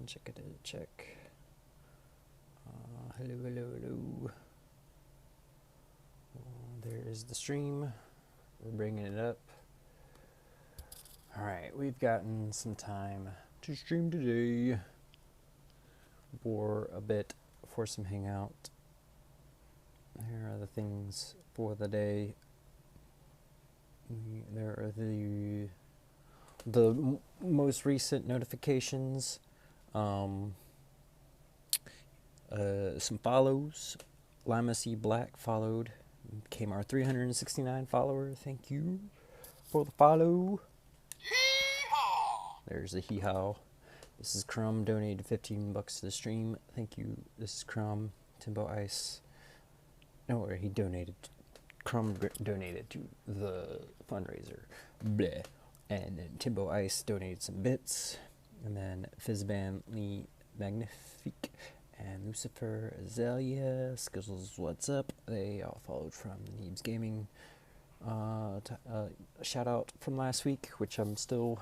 check. Hello. There is the stream. We're bringing it up. Alright, we've gotten some time to stream today for a bit, for some hangout. Here are the things for the day. There are the most recent notifications. Some follows. Lima C Black followed. Became our 369 follower. Thank you for the follow. There's the hee-haw. This is Crumb, donated 15 bucks to the stream. Thank you. This is Crumb. Timbo Ice. No, he donated. Crumb donated to the fundraiser. Bleh. And then Timbo Ice donated some bits. And then Fizzban Lee Magnifique and Lucifer Azalea. Skizzles, what's up? They all followed from Neebs Gaming. Shout out from last week, which I'm still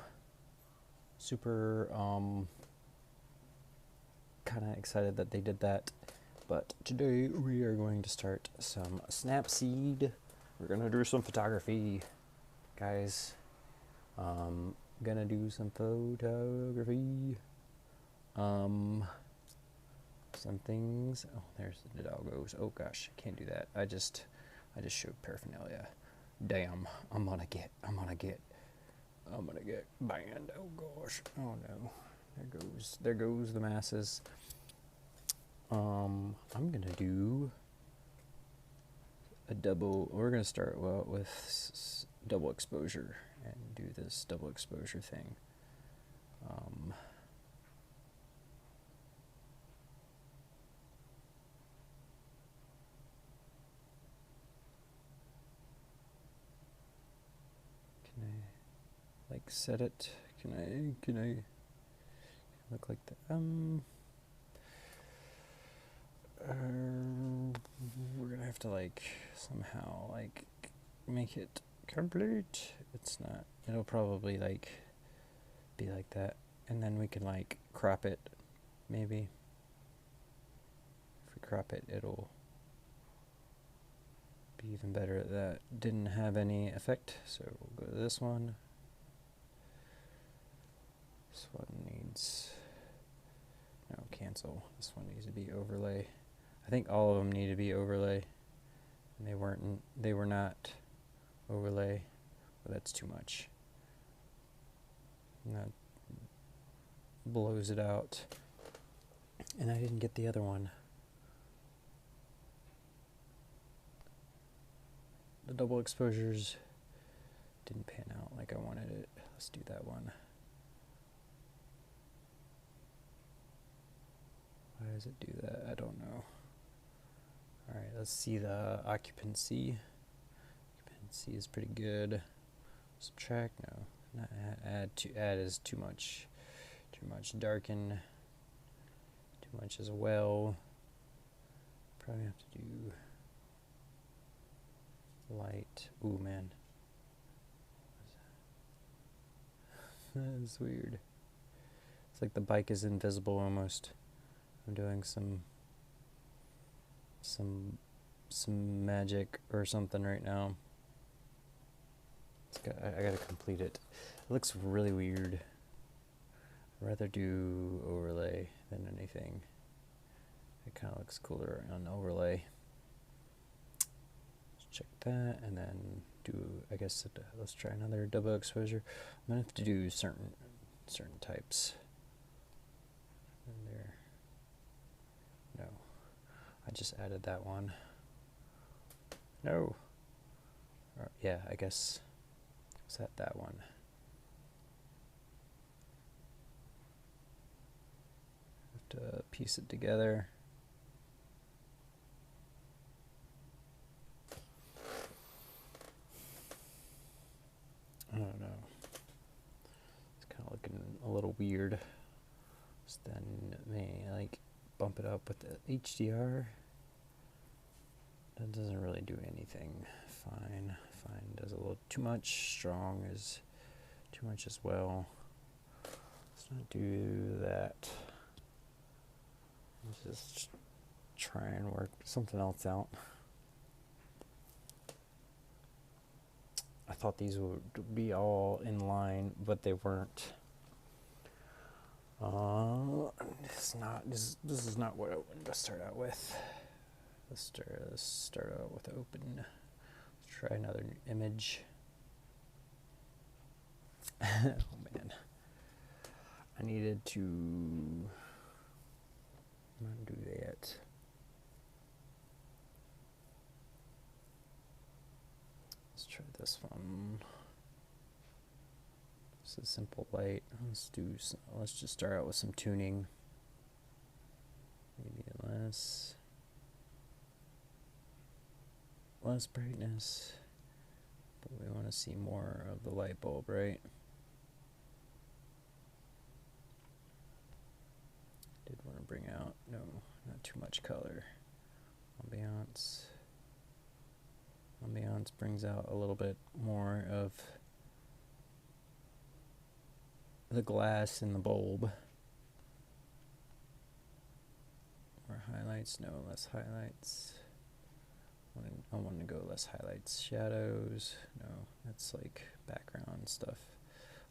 super kind of excited that they did that. But today we are going to start some Snapseed. We're gonna do some photography, guys. Gonna do some photography. Some things. Oh, there's the doggos. Oh gosh, I can't do that. I just showed paraphernalia. Damn, I'm gonna get banned. Oh gosh. Oh no. There goes the masses. I'm gonna do a double. We're gonna start with double exposure and do this double exposure thing. Can I like set it? Can I look like that? We're gonna have to like somehow like make it complete. It's not. It'll probably like be like that, and then we can like crop it. Maybe if we crop it, it'll be even better. That didn't have any effect, so we'll go to this one. This one needs no cancel. This one needs to be overlay. I think all of them need to be overlay, and they were not overlay, but that's too much. And that blows it out. And I didn't get the other one. The double exposures didn't pan out like I wanted it. Let's do that one. Why does it do that? I don't know. Alright, let's see the occupancy. Occupancy is pretty good. Subtract, no. Not add. Add is too much. Too much. Darken. Too much as well. Probably have to do light. Ooh, man. That is weird. It's like the bike is invisible almost. I'm doing some magic or something right now. I gotta complete it. It looks really weird. I'd rather do overlay than anything. It kind of looks cooler on overlay. Let's check that and then do. I guess let's try another double exposure. I'm gonna have to do certain types. And there. No, I just added that one. No. Yeah, I guess. Set that one. Have to piece it together. I don't know. It's kind of looking a little weird. So then may like bump it up with the HDR. That doesn't really do anything. Fine does a little too much. Strong is too much as well. Let's not do that. Just try and work something else out. I thought these would be all in line, but they weren't. This is not what I wanted to start out with. Let's start out with open. Let's try another image. Oh man, I needed to undo that. Let's try this one. It's a simple light. Let's just start out with some tuning. Maybe less brightness, but we want to see more of the light bulb, right? Did want to bring out, no, not too much color. Ambiance brings out a little bit more of the glass in the bulb. More highlights, no, less highlights. I want to go less highlights. Shadows, no, that's like background stuff.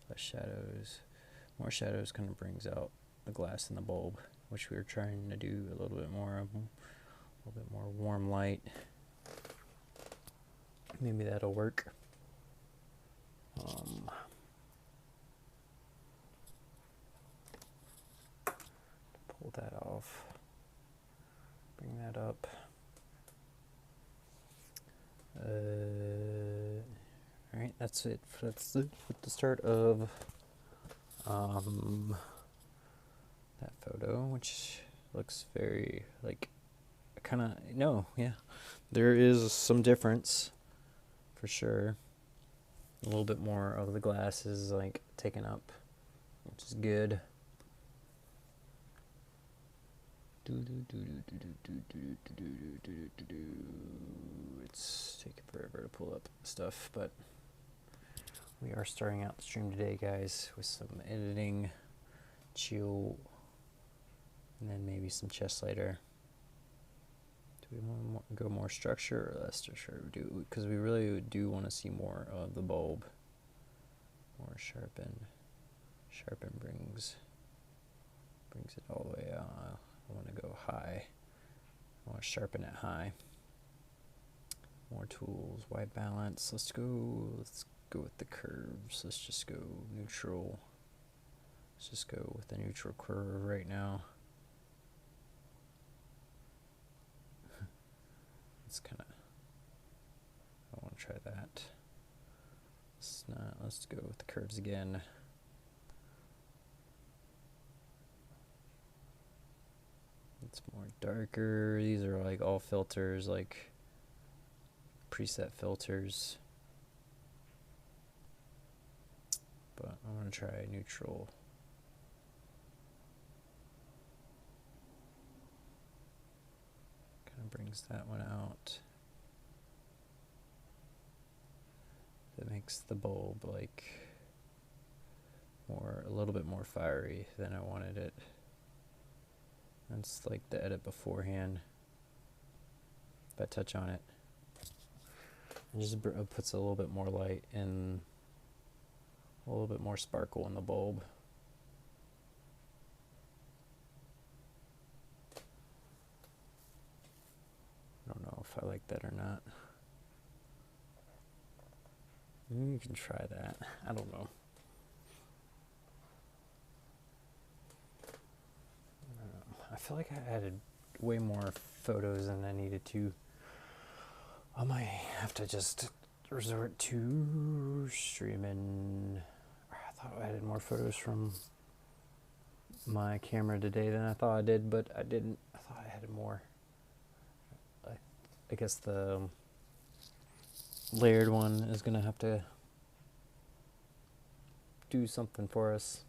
Less shadows. More shadows kind of brings out the glass in the bulb, which we were trying to do a little bit more of. A little bit more warm light. Maybe that'll work. Pull that off. Bring that up. Alright, that's it. That's the start of that photo, which looks very like there is some difference for sure. A little bit more of the glass is like taken up, which is good. It's taking forever to pull up stuff, but we are starting out the stream today, guys, with some editing, chill, and then maybe some chest lighter. Do we want to go more structure or less structure? Because we really do want to see more of the bulb. More sharpen. Sharpen brings it all the way out. I want to go high. I want to sharpen it high. More tools, white balance. Let's go with the curves. Let's just go neutral. Let's just go with the neutral curve right now. It's kind of, I want to try that. Let's go with the curves again. It's more darker. These are like all filters, like preset filters. But I'm going to try neutral. Kind of brings that one out. That makes the bulb like a little bit more fiery than I wanted it. That's like the edit beforehand. If I touch on it, it just puts a little bit more light and a little bit more sparkle in the bulb. I don't know if I like that or not. You can try that. I don't know. I feel like I added way more photos than I needed to. I might have to just resort to streaming. I thought I added more photos from my camera today than I thought I did, but I didn't. I thought I added more. I guess the layered one is going to have to do something for us.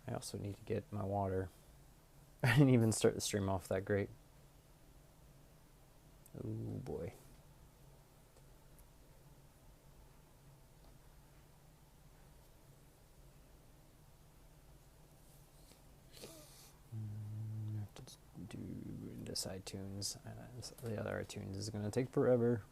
I also need to get my water. I didn't even start the stream off that great. Oh boy. this iTunes. The other iTunes is going to take forever.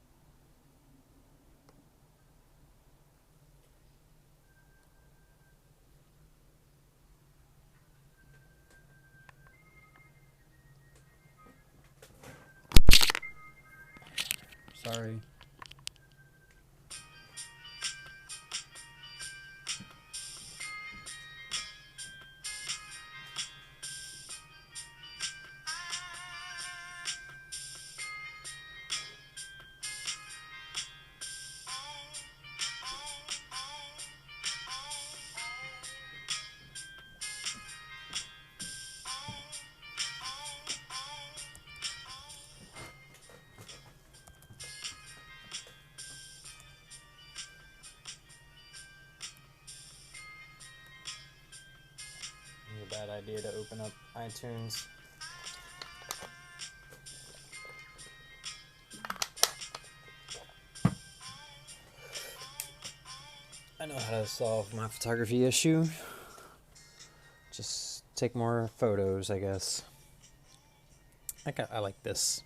Sorry. A bad idea to open up iTunes. I know how to solve my photography issue. Just take more photos, I guess. I like this.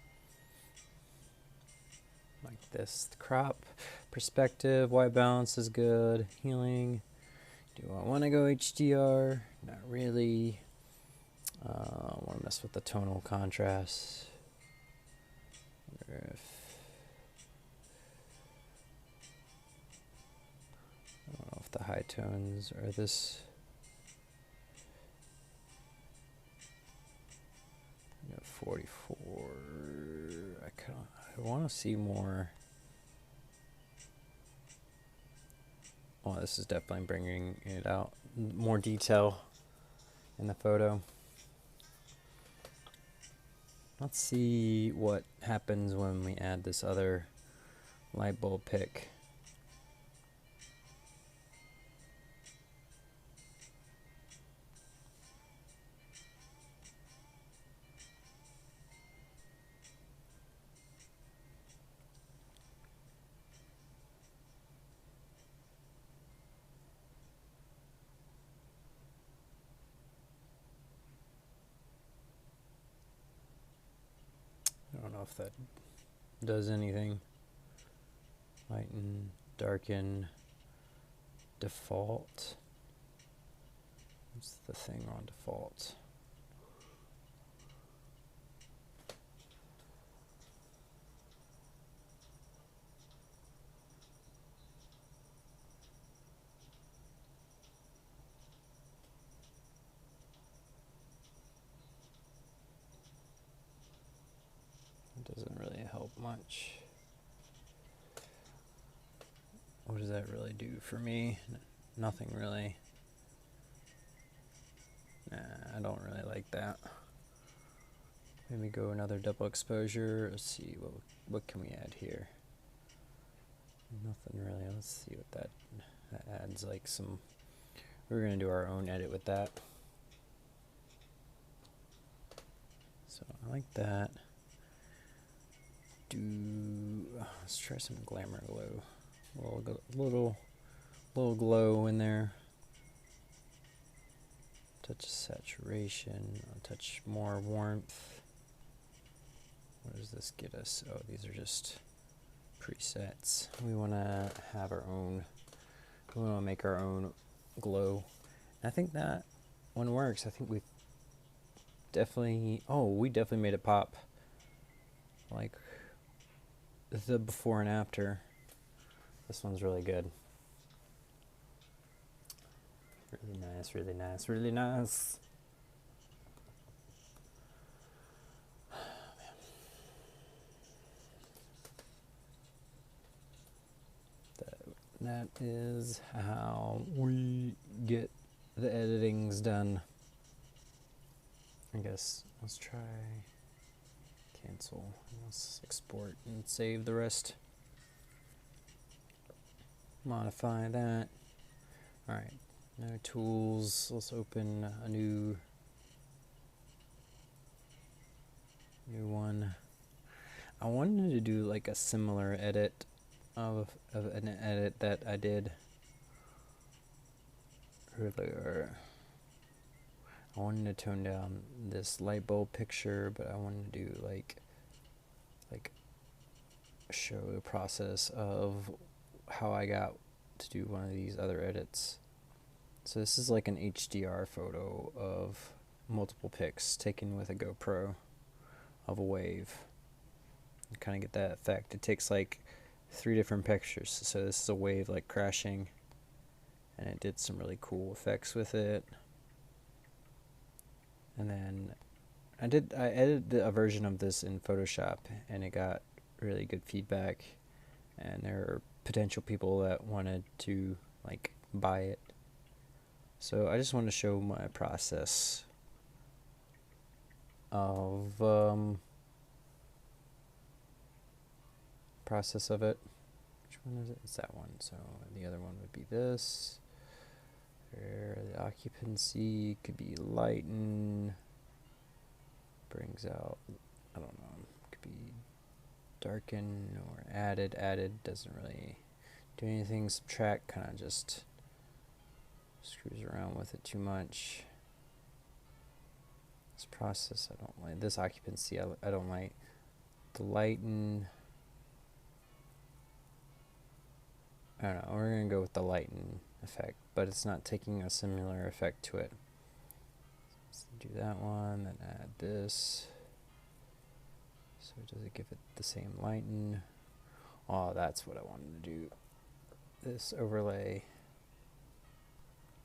Like this. The crop, perspective, white balance is good. Healing. Do I want to go HDR? Not really. I want to mess with the tonal contrast. Wonder if I don't know if the high tones are this. 44. I want to see more. Oh, this is definitely bringing it out. More detail in the photo. Let's see what happens when we add this other light bulb pick. I don't know if that does anything. Lighten, darken, default. What's the thing on default? It doesn't really help much. What does that really do for me? Nothing really. Nah, I don't really like that. Maybe go another double exposure. Let's see, what can we add here? Nothing really. Let's see what that adds, like some. We're gonna do our own edit with that. So I like that. Let's try some glamour glow. Little glow in there. Touch saturation. I'll touch more warmth. What does this get us? Oh, these are just presets. We want to have our own. We want to make our own glow. And I think that one works. I think we definitely. Oh, we definitely made it pop. Like the before and after. This one's really good. Really nice, really nice, really nice. That is how we get the editings done. I guess let's try cancel. Let's export and save the rest. Modify that. Alright, now tools. Let's open a new one. I wanted to do like a similar edit of an edit that I did earlier. I wanted to tone down this light bulb picture, but I wanted to do like show the process of how I got to do one of these other edits. So this is like an HDR photo of multiple pics taken with a GoPro of a wave. You kind of get that effect. It takes like 3 different pictures. So this is a wave like crashing, and it did some really cool effects with it. And then I edited a version of this in Photoshop, and it got really good feedback, and there are potential people that wanted to like buy it. So I just want to show my process of it. Which one is it? It's that one. So the other one would be this. Where the occupancy could be lighten, brings out, I don't know, could be darken or added. Added doesn't really do anything. Subtract kind of just screws around with it too much. This process I don't like. This occupancy I don't like. The lighten, I don't know, we're going to go with the lighten effect, but it's not taking a similar effect to it. Let's do that one, then add this. So does it give it the same lighten? Oh, that's what I wanted to do. This overlay.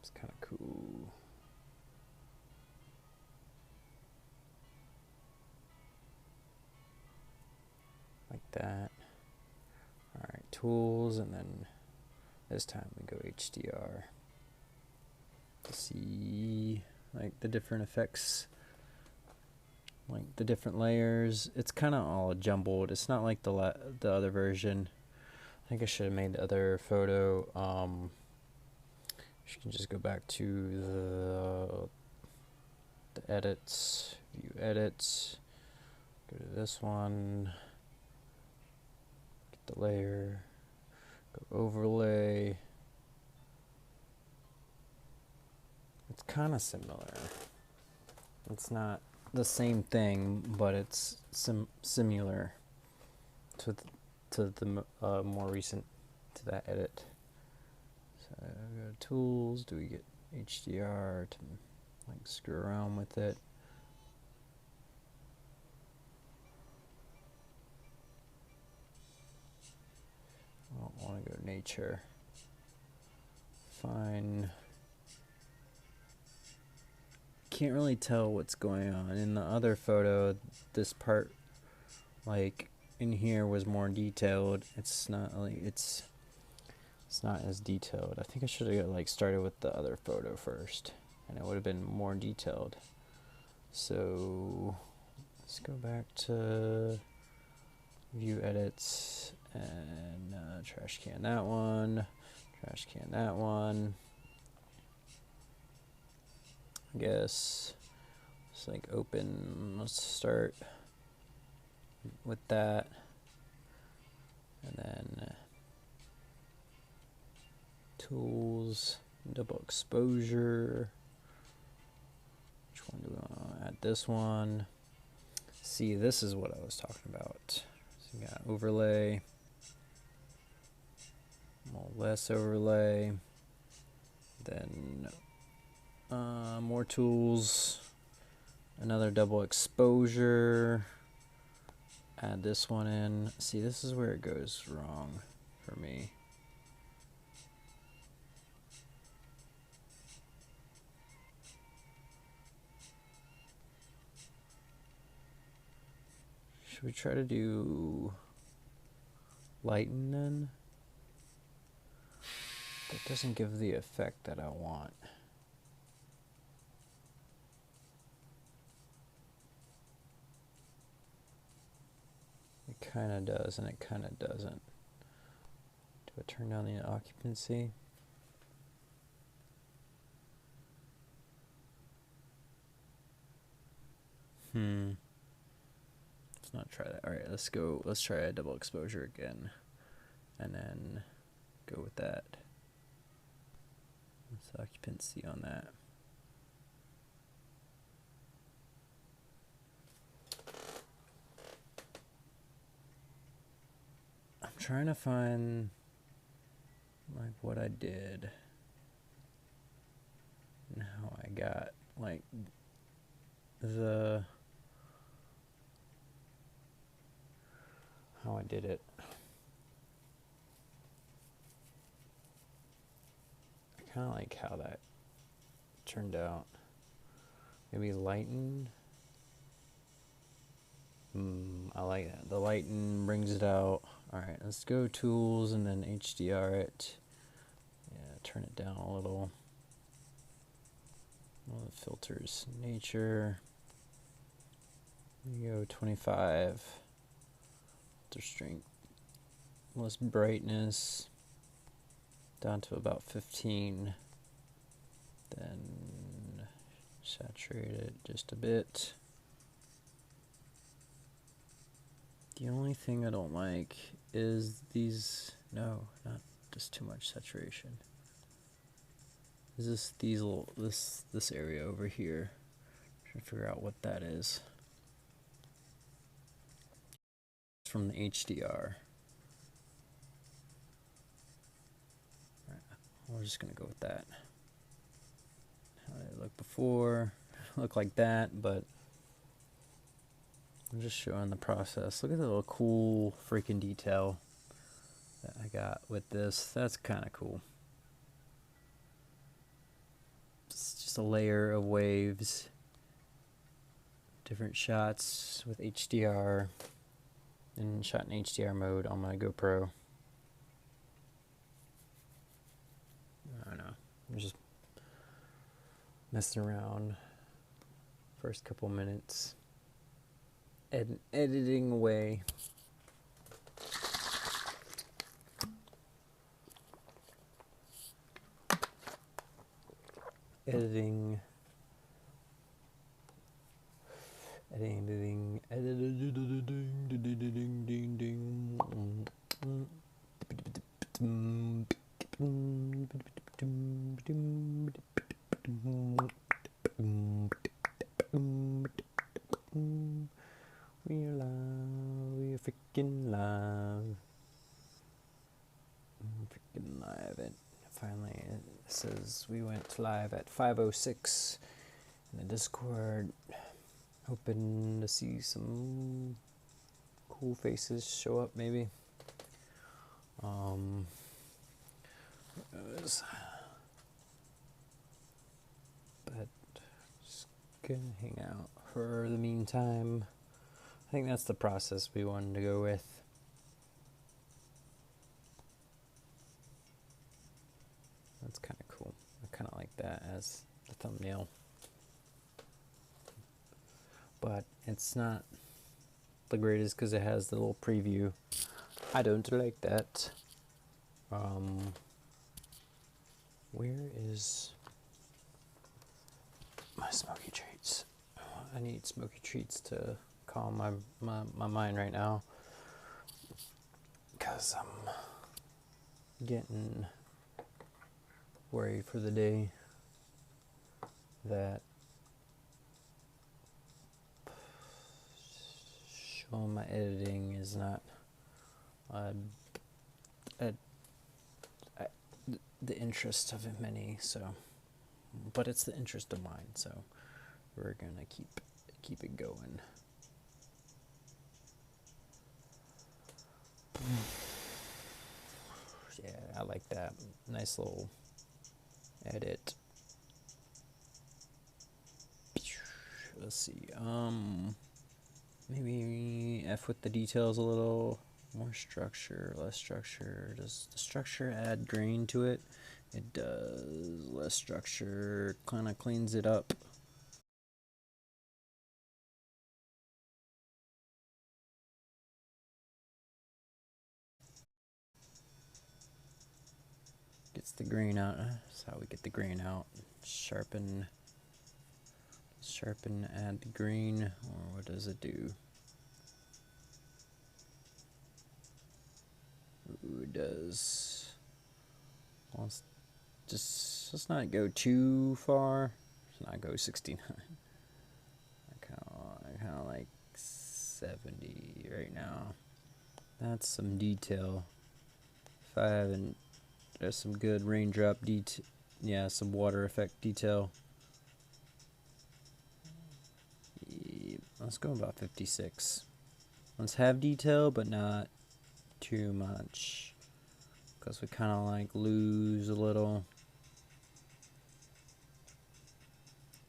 It's kind of cool. Like that. Alright, tools, and then this time we go HDR to see like the different effects, like the different layers. It's kind of all jumbled. It's not like the other version. I think I should have made the other photo. You can just go back to the edits, view edits, go to this one, get the layer, go overlay. It's kind of similar. It's not the same thing, but it's similar to the more recent, to that edit. So go to tools. Do we get HDR to like screw around with it? I don't want to go nature. Fine. Can't really tell what's going on. In the other photo, this part, like in here, was more detailed. It's not like it's not as detailed. I think I should have like started with the other photo first, and it would have been more detailed. So let's go back to view edits and trash can that one, trash can that one. I guess it's like open. Let's start with that, and then tools, double exposure. Which one do we want to add? This one. See, this is what I was talking about. So you got overlay, less overlay, then more tools, another double exposure, add this one in. See, this is where it goes wrong for me. Should we try to do lighten then? That doesn't give the effect that I want. It kind of does, and it kind of doesn't. Do I turn down the occupancy? Let's not try that. Alright, let's try a double exposure again, and then go with that. What's the occupancy on that? trying to find like what I did and how I got like how I did it. I kind of like how that turned out. Maybe lighten. I like that. The lighten brings it out. Alright, let's go tools and then HDR it. Yeah, turn it down a little. All the filters. Nature. We go 25. Filter strength. Less brightness. Down to about 15. Then saturate it just a bit. The only thing I don't like is these, no, not just too much saturation. Is this area over here? I'm trying to figure out what that is. It's from the HDR. Right, we're just gonna go with that. How did it look before? It looked like that, but I'm just showing the process. Look at the little cool freaking detail that I got with this. That's kind of cool. It's just a layer of waves. Different shots with HDR. And shot in HDR mode on my GoPro. I don't know. I'm just messing around. First couple minutes. Editing away. Editing. We're live, we're freaking live. Freaking live. And finally it says we went live at 5:06 in the Discord. Hoping to see some cool faces show up maybe. But just gonna hang out for the meantime. I think that's the process we wanted to go with. That's kind of cool. I kind of like that as the thumbnail. But it's not the greatest because it has the little preview. I don't like that. Where is my smoky treats? I need smoky treats to calm my mind right now, because I'm getting worried for the day that showing my editing is not the interest of many, so, but it's the interest of mine, so we're gonna keep it going. Yeah, I like that. Nice little edit. Let's see. Maybe F with the details a little. More structure, less structure. Does the structure add grain to it? It does. Less structure kind of cleans it up. Gets the grain out. That's how we get the grain out. Sharpen, add the green, or what does it do? Ooh, it does. Well, let's not go too far. Let's not go 69. I kind of like 70 right now. That's some detail. if I haven't, there's some good raindrop detail. Yeah, some water effect detail. Yep, let's go about 56. Let's have detail, but not too much, because we kind of like lose a little.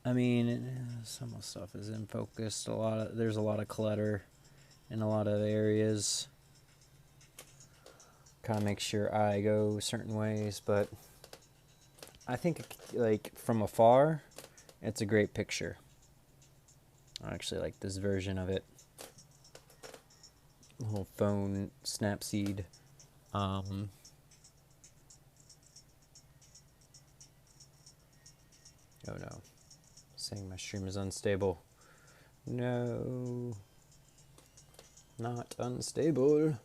I mean, some of the stuff is in focus. There's a lot of clutter in a lot of areas. Kind of make sure I go certain ways, but I think like from afar, it's a great picture. I actually like this version of it. Little phone Snapseed. Oh no, saying my stream is unstable. No, not unstable. Or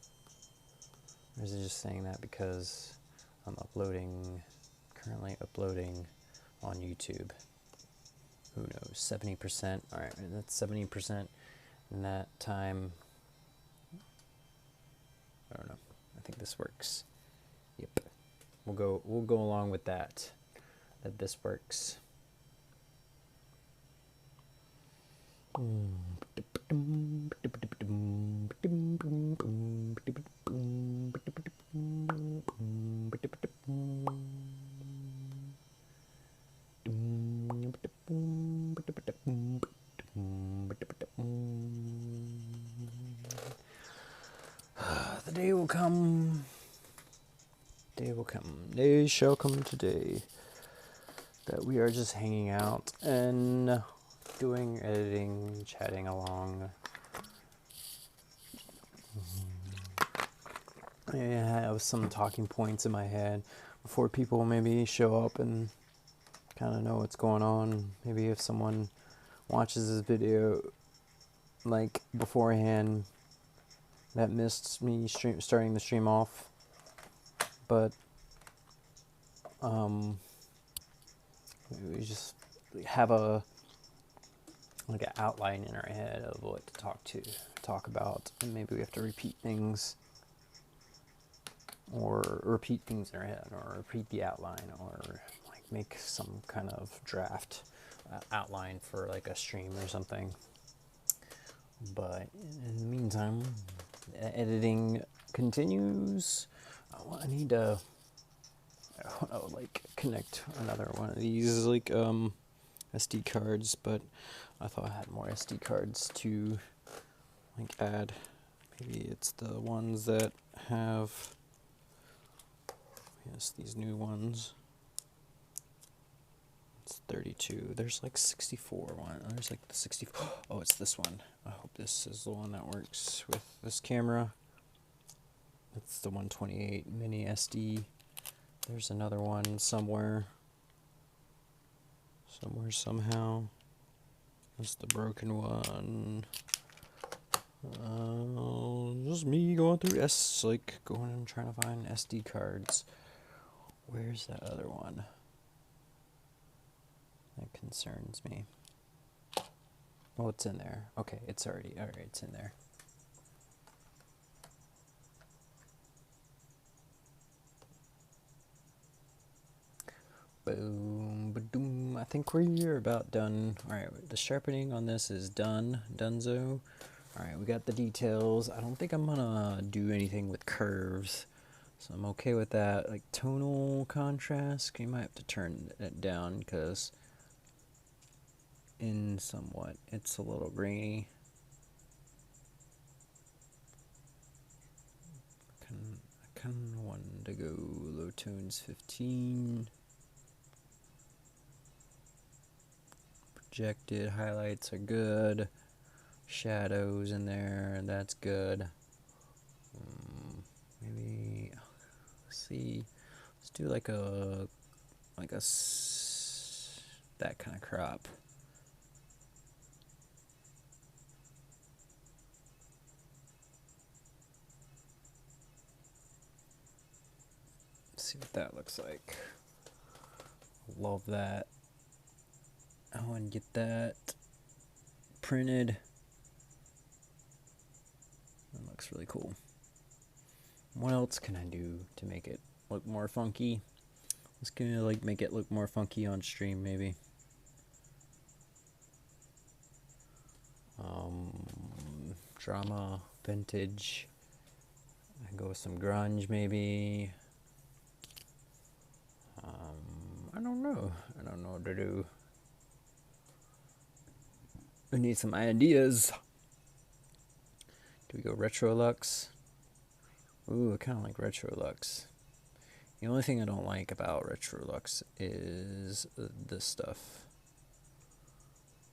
is it just saying that because I'm currently uploading on YouTube? Who knows, 70%. All right, that's 70% in that time. I don't know. I think this works. Yep. We'll go along with that. That this works. The day will come. Day will come. Day shall come today that we are just hanging out and doing editing, chatting along. I have some talking points in my head before people maybe show up and kind of know what's going on. Maybe if someone watches this video like beforehand that missed me starting the stream off, but we just have an outline in our head of what to talk about, and maybe we have to repeat things, or repeat things in our head, or repeat the outline, or like make some kind of draft outline for like a stream or something. But in the meantime, editing continues. I need to like connect another one of these like SD cards, but I thought I had more SD cards to like add. Maybe it's the ones that have, yes, these new ones. It's 32. There's like 64 one. There's like the 64. Oh, it's this one. I hope this is the one that works with this camera. It's the 128 mini SD. There's another one somewhere. Somehow. That's the broken one. Just me going through going and trying to find SD cards. Where's that other one? That concerns me. Oh, it's in there. Okay, it's alright, it's in there. Boom, ba-doom. I think we're about done. Alright, the sharpening on this is donezo. Alright, we got the details. I don't think I'm gonna do anything with curves, so I'm okay with that. Like tonal contrast, you might have to turn it down because in somewhat it's a little grainy. I kind of wanted to go low tones 15. Projected highlights are good. Shadows in there, that's good. Maybe let's see. Let's do like that kind of crop. Let's see what that looks like. Love that. I want to get that printed. That looks really cool. What else can I do to make it look more funky? Let's gonna like make it look more funky on stream maybe. Drama, vintage. I can go with some grunge maybe. I don't know. I don't know what to do. We need some ideas. Do we go retro lux? Ooh, I kind of like retro lux. The only thing I don't like about retro lux is this stuff.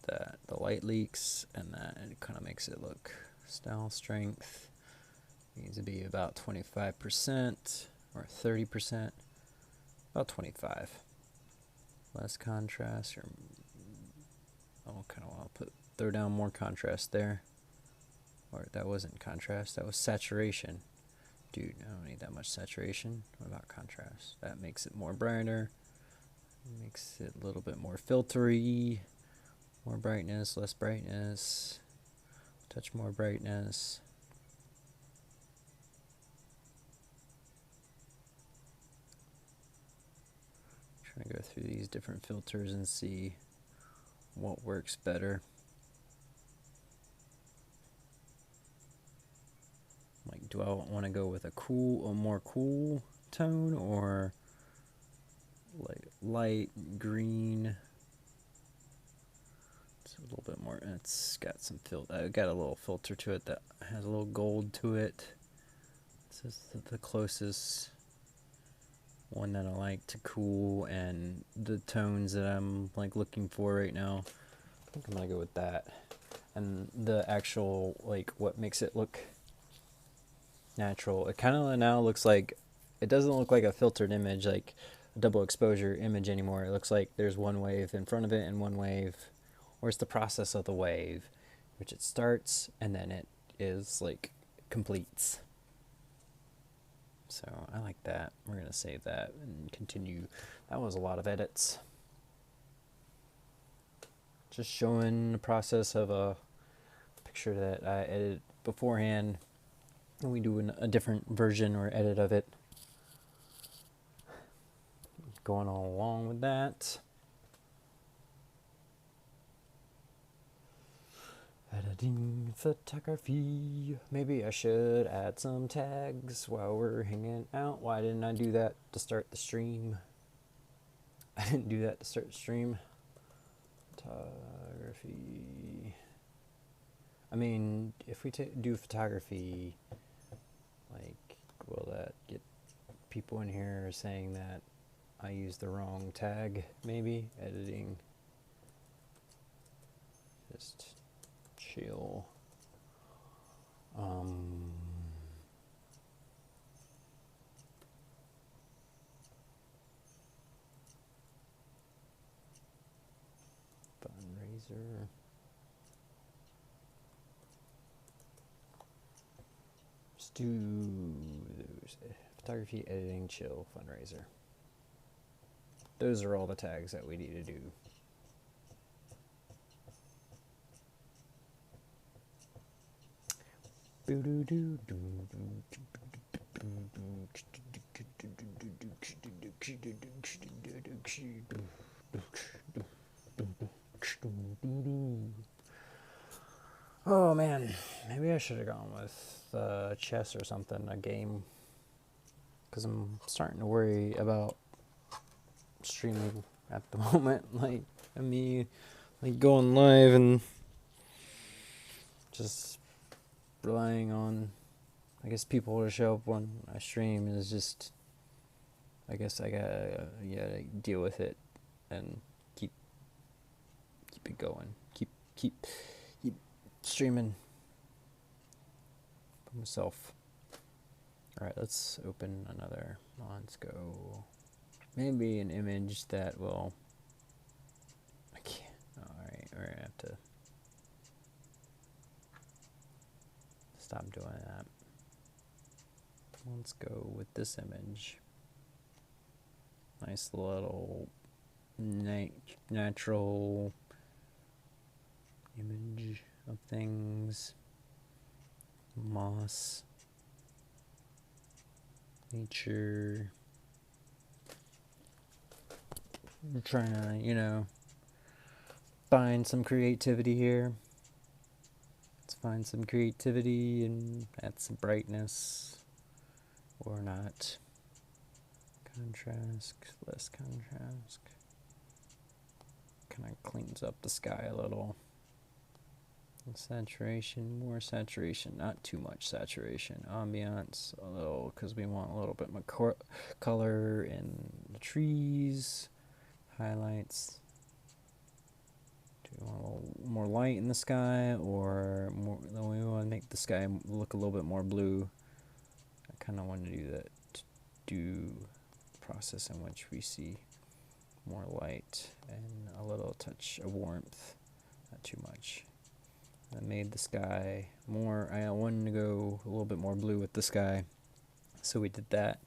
That the light leaks and that it kind of makes it look style strength needs to be about 25% or 30%, about 25. Less contrast, or I kind of want to throw down more contrast there. Or that wasn't contrast, that was saturation. Dude, I don't need that much saturation. What about contrast? That makes it more brighter. Makes it a little bit more filtery. More brightness, less brightness. Touch more brightness. Trying to go through these different filters and see what works better. Like, do I want to go with a more cool tone, or like light green? It's a little bit more. It's got some got a little filter to it that has a little gold to it. This is the closest one that I like to cool and the tones that I'm like looking for right now. I think I'm gonna go with that. And the actual, like, what makes it look natural. It kind of now looks like, it doesn't look like a filtered image, like a double exposure image anymore. It looks like there's one wave in front of it and one wave, or it's the process of the wave, which it starts and then it is like completes. So I like that. We're gonna save that and continue. That was a lot of edits. Just showing the process of a picture that I edited beforehand, and we do a different version or edit of it. Going all along with that. Editing photography. Maybe I should add some tags while we're hanging out. Why didn't I do that to start the stream? I didn't do that to start the stream. Photography. I mean, if we do photography, like, will that get people in here saying that I used the wrong tag? Maybe editing. Just chill. Fundraiser. Let's do those. Photography, editing, chill, fundraiser. Those are all the tags that we need to do. Oh man, maybe I should have gone with chess or something, a game, because I'm starting to worry about streaming at the moment. Like, me, like, going live and just relying on, I guess, people to show up when I stream is just, I guess I gotta deal with it and keep it going, keep streaming for myself. All right, let's open another. Let's go. Maybe an image that will. I can't. All right, we're gonna have to stop doing that. Let's go with this image. Nice little natural image of things. Moss. nature. I'm trying to, you know, find some creativity here. Let's find some creativity and add some brightness or not. Contrast, less contrast. Kind of cleans up the sky a little. And saturation, more saturation, not too much saturation. Ambiance, a little, because we want a little bit more color in the trees. Highlights. Do we want a little more light in the sky, or more? We want to make the sky look a little bit more blue. I kind of want to do that. To do process in which we see more light and a little touch of warmth, not too much. I made the sky more. I wanted to go a little bit more blue with the sky, so we did that.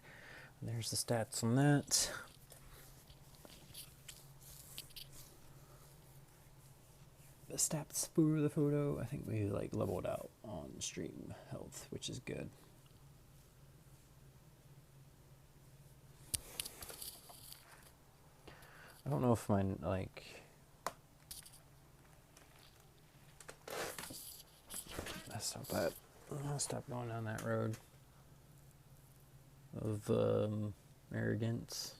And there's the stats on that. The stats for the photo, I think we like leveled out on stream health, which is good. I don't know if mine like messed up that. I'll stop going down that road of arrogance.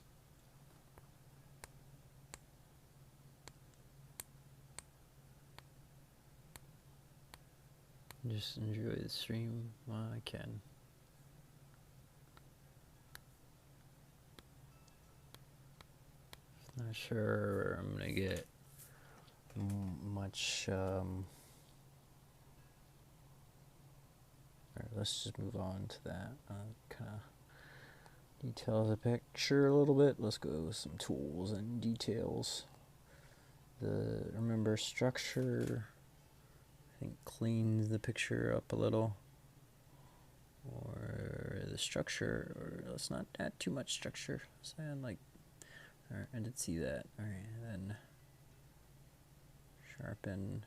Just enjoy the stream while I can. Not sure I'm gonna get much. Alright, let's just move on to that. Kind of detail the picture a little bit. Let's go with some tools and details. Remember structure. I think cleans the picture up a little. Or the structure, or let's not add too much structure. Let's add like. Alright, I did see that. Alright, then sharpen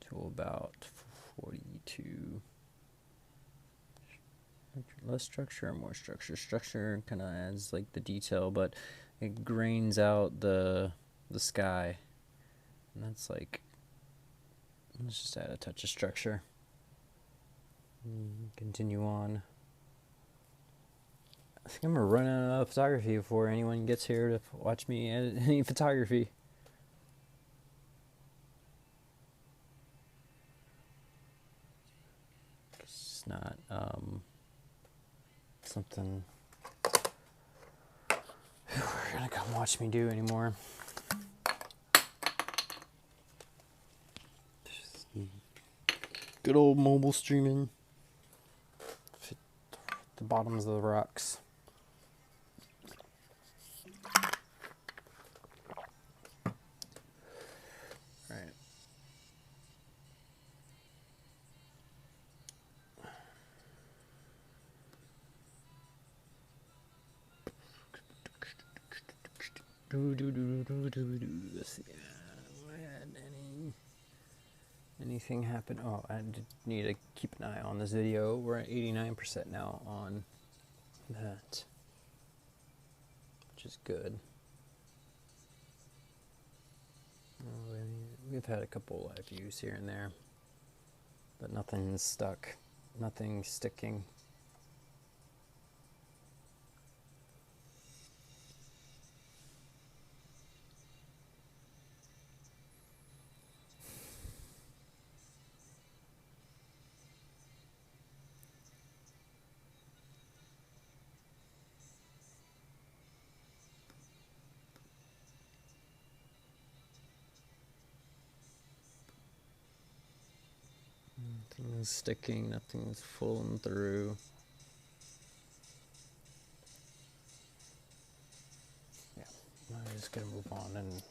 to about 42. Less structure, more structure. Structure kind of adds like the detail, but it grains out the sky. And that's like, let's just add a touch of structure. Continue on. I think I'm gonna run out of photography before anyone gets here to watch me edit any photography. It's not something you're gonna come watch me do anymore. Just good old mobile streaming. Fit the bottoms of the rocks. Let's see. Anything happen? Oh, I need to keep an eye on this video. We're at 89% now on that, which is good. We've had a couple live views here and there, but nothing's stuck. Nothing's sticking. Nothing's sticking, nothing's pulling through. Yeah, I'm just gonna move on and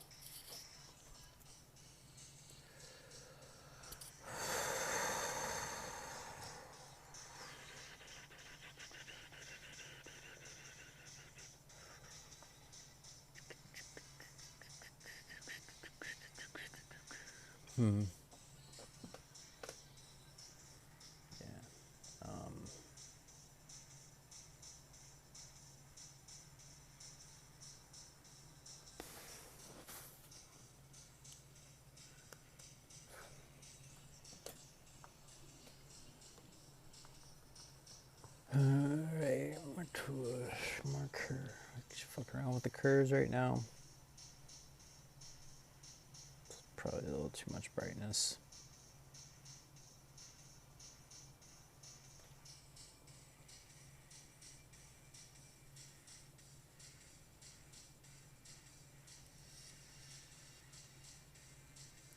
with the curves right now. It's probably a little too much brightness.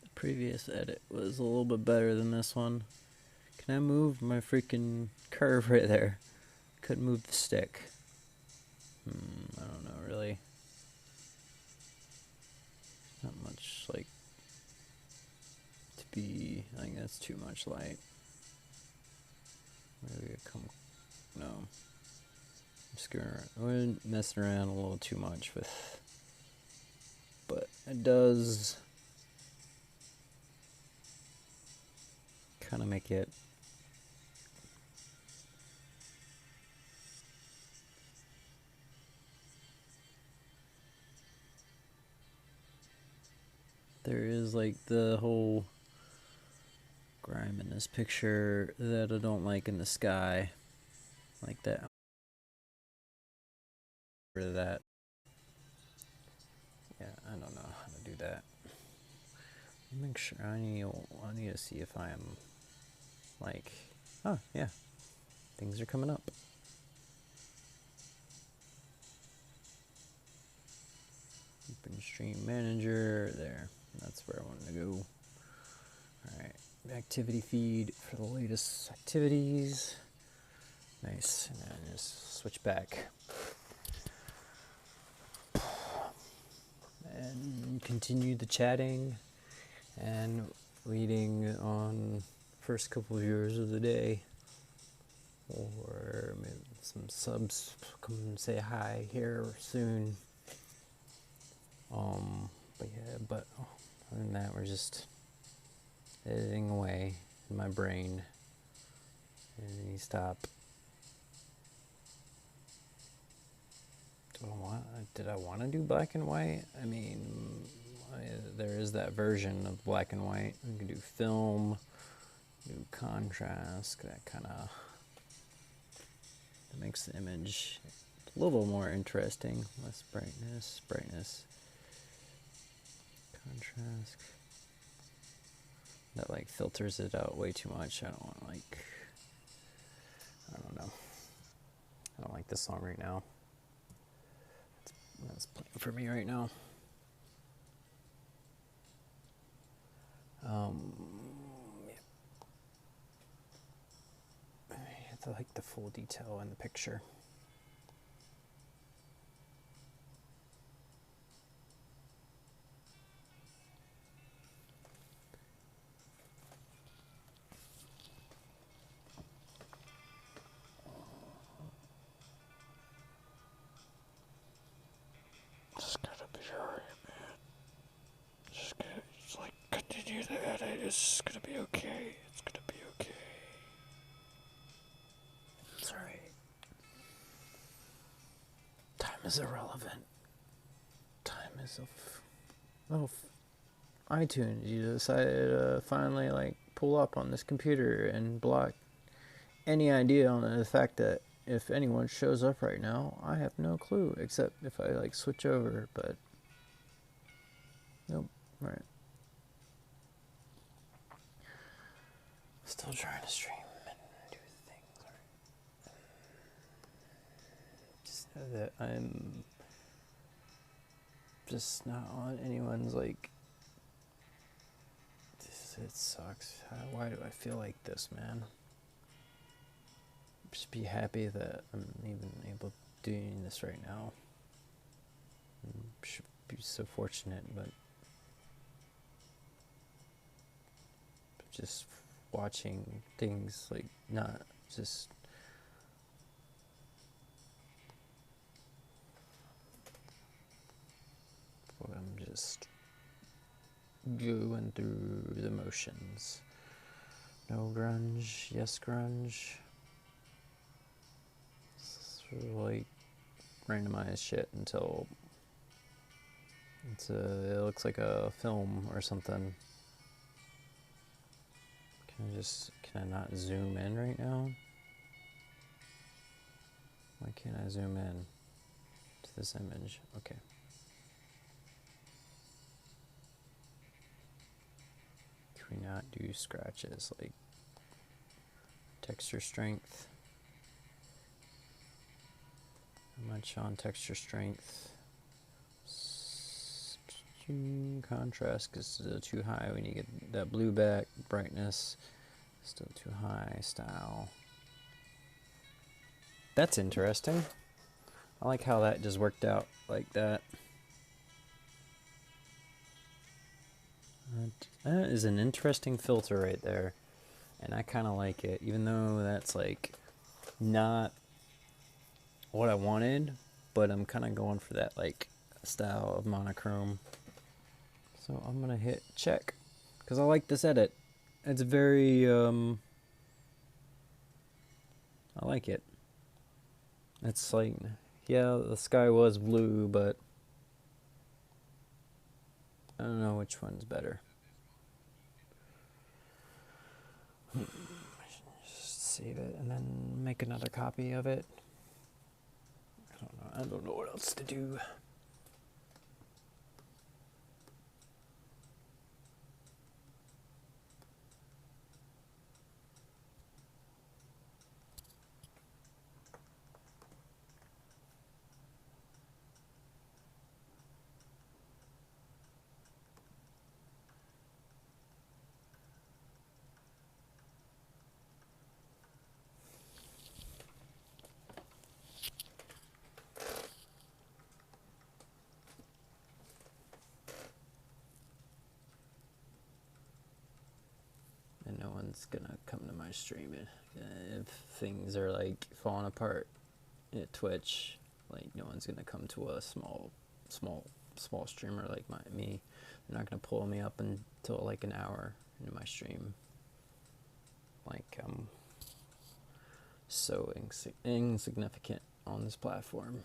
The previous edit was a little bit better than this one. Can I move my freaking curve right there? Couldn't move the stick. I don't know, really. Not much, like, to be, I think that's too much light. Maybe no. I'm just we're messing around a little too much with, but it does kind of make it there is like the whole grime in this picture that I don't like in the sky, like that. Rid of that. Yeah, I don't know how to do that. Make sure I need to see if I am like, oh yeah, things are coming up. Open Stream Manager, there. That's where I wanted to go. Alright, activity feed for the latest activities. Nice, and then just switch back. And continue the chatting and waiting on first couple viewers of the day. Or maybe some subs come and say hi here soon. But yeah, other than that, we're just editing away in my brain. And then you stop. Did I want to do black and white? I mean, there is that version of black and white. We can do film, do contrast, that kind of makes the image a little more interesting. Less brightness, contrast. That like filters it out way too much. I don't want I don't know. I don't like this song right now. That's playing for me right now. Yeah. I have to like the full detail in the picture. Just gotta be alright, man. Just gotta, it's like, continue the edit. It's gonna be okay. It's gonna be okay. It's alright. Time is irrelevant. Time is iTunes. You decided to finally like pull up on this computer and block any idea on the fact that if anyone shows up right now, I have no clue except if I like switch over, but nope, right. Still trying to stream and do things, right? Just know that I'm just not on anyone's like, it sucks. Why do I feel like this, man? Just be happy that I'm even able to doing this right now. Should be so fortunate, but just watching things like not just I'm just going through the motions. No grunge, yes grunge. Sort of like randomized shit until it looks like a film or something. Can I not zoom in right now? Why can't I zoom in to with this image. Okay. Can we not do scratches like texture strength? How much on texture strength? Contrast because it's still too high when you get that blue back. Brightness still too high. Style. That's interesting. I like how that just worked out like that. That is an interesting filter right there, and I kind of like it, even though that's like not what I wanted, but I'm kind of going for that like style of monochrome. So I'm gonna hit check because I like this edit. It's very I like it. It's like, yeah, the sky was blue, but I don't know which one's better. Just save it and then make another copy of it. I don't know what else to do. And no one's gonna come to my stream if things are like falling apart at Twitch. Like no one's gonna come to a small streamer like me. They're not gonna pull me up until like an hour into my stream. Like I'm so insignificant on this platform.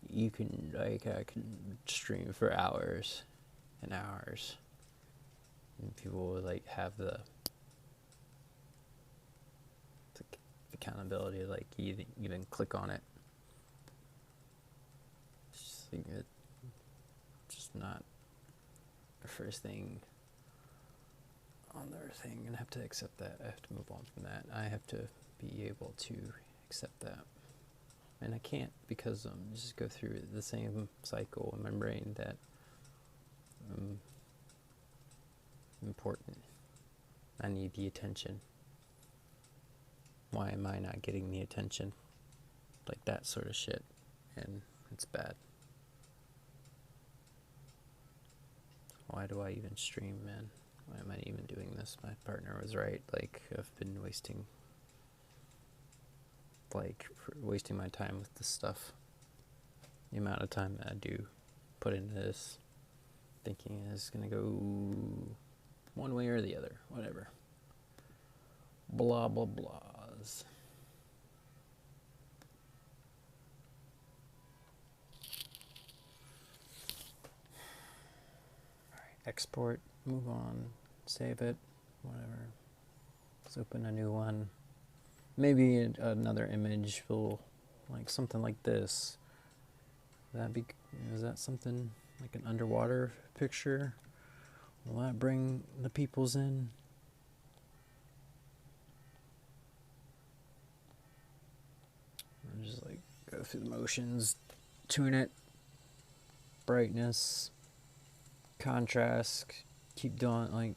You can I can stream for hours and hours. And people would like have the accountability, like even click on it. Just not the first thing on their thing, and I have to accept that. I have to move on from that. I have to be able to accept that, and I can't because just go through the same cycle in my brain that important. I need the attention. Why am I not getting the attention? Like that sort of shit. And it's bad. Why do I even stream, man? Why am I even doing this? My partner was right. Like, I've been wasting my time with this stuff. The amount of time that I do put into this, thinking it's gonna go one way or the other, whatever. Blah, blah, blahs. Alright, export, move on, save it, whatever. Let's open a new one. Maybe another image will, like something like this. Is that something like an underwater picture? Will that bring the peoples in? I'll just like go through the motions, tune it, brightness, contrast, keep doing like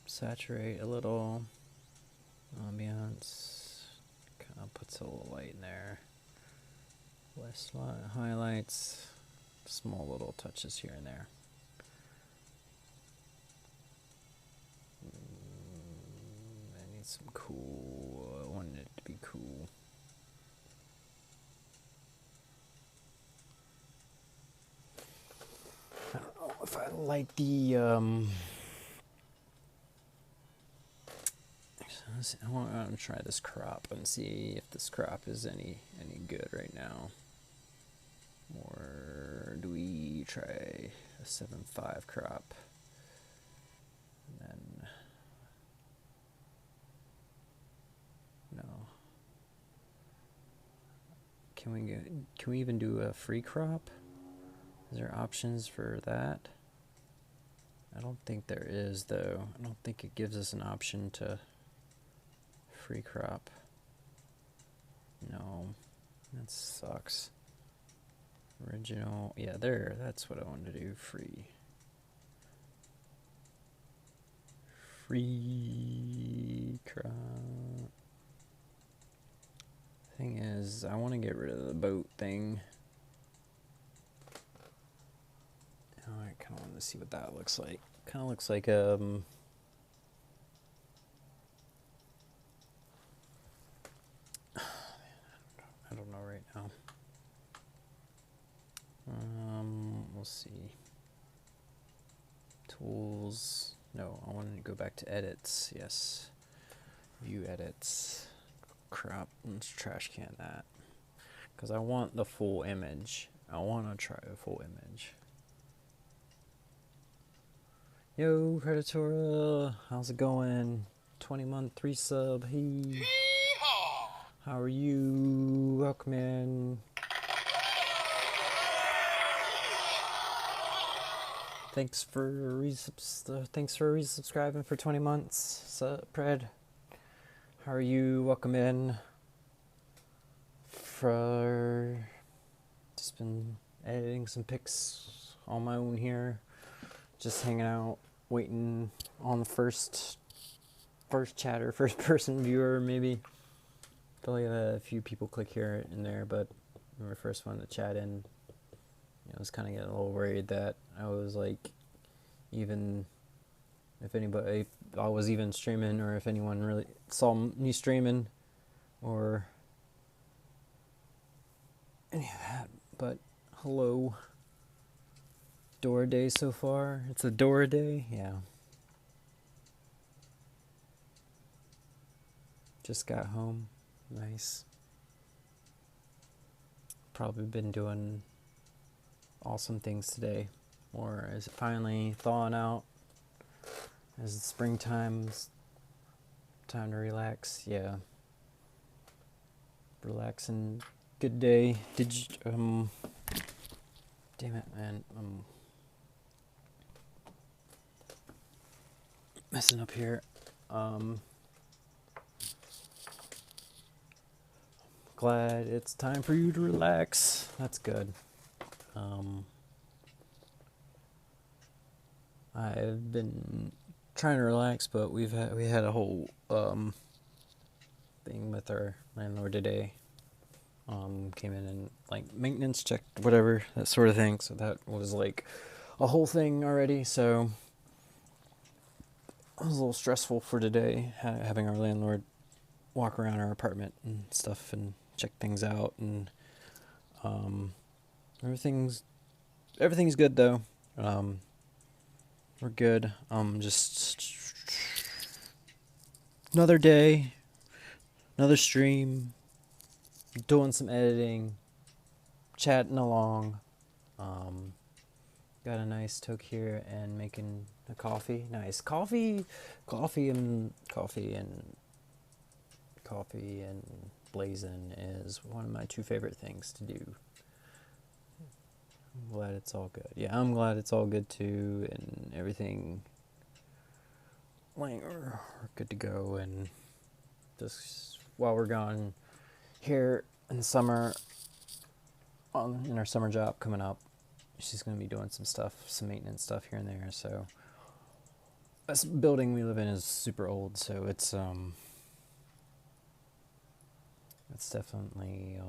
saturate a little, ambiance, kind of puts a little light in there, west highlights, small little touches here and there. I need some cool, I wanted it to be cool. I don't know if I like the, I want to try this crop and see if this crop is any good right now. Or do we try a 7.5 crop? And then, no. Can we even do a free crop? Is there options for that? I don't think there is, though. I don't think it gives us an option to free crop. No, that sucks. Original, yeah, there, that's what I wanted to do, free. Free crop. Thing is, I want to get rid of the boat thing. Oh, I kind of want to see what that looks like. Kind of looks like I don't know right now. We'll see. Tools. No, I want to go back to edits. Yes. View edits. Crop. Let's trash can that. Because I want the full image. I want to try a full image. Yo, Predatora. How's it going? 20-month 3-sub. Hey. How are you? Welcome in. Thanks for resubscribing for 20 months, Pred. How are you? Welcome in. Just been editing some pics on my own here. Just hanging out, waiting on the first chatter, first person viewer maybe. Probably have a few people click here and there, but I'm the first one to chat in. I was kind of getting a little worried that I was like, even if anybody, I was even streaming, or if anyone really saw me streaming, or any of that. But hello. Dora day so far. It's a Dora day, yeah. Just got home. Nice. Probably been doing awesome things today. Or is it finally thawing out? Is it springtime? Time to relax? Yeah. Relaxing. Good day. Did you, damn it, man. Messing up here. Glad it's time for you to relax. That's good. I've been trying to relax, but we had a whole thing with our landlord today. Came in and like maintenance check, whatever, that sort of thing. So that was like a whole thing already. So it was a little stressful for today, having our landlord walk around our apartment and stuff and check things out. And everything's good though. We're good. Just another day, another stream, doing some editing, chatting along. Got a nice toke here and making a coffee. Nice coffee and blazing is one of my two favorite things to do. I'm glad it's all good. Yeah, I'm glad it's all good too, and everything. Like, we're good to go, and just while we're gone here in the summer, in our summer job coming up, she's gonna be doing some stuff, some maintenance stuff here and there. So this building we live in is super old, so it's definitely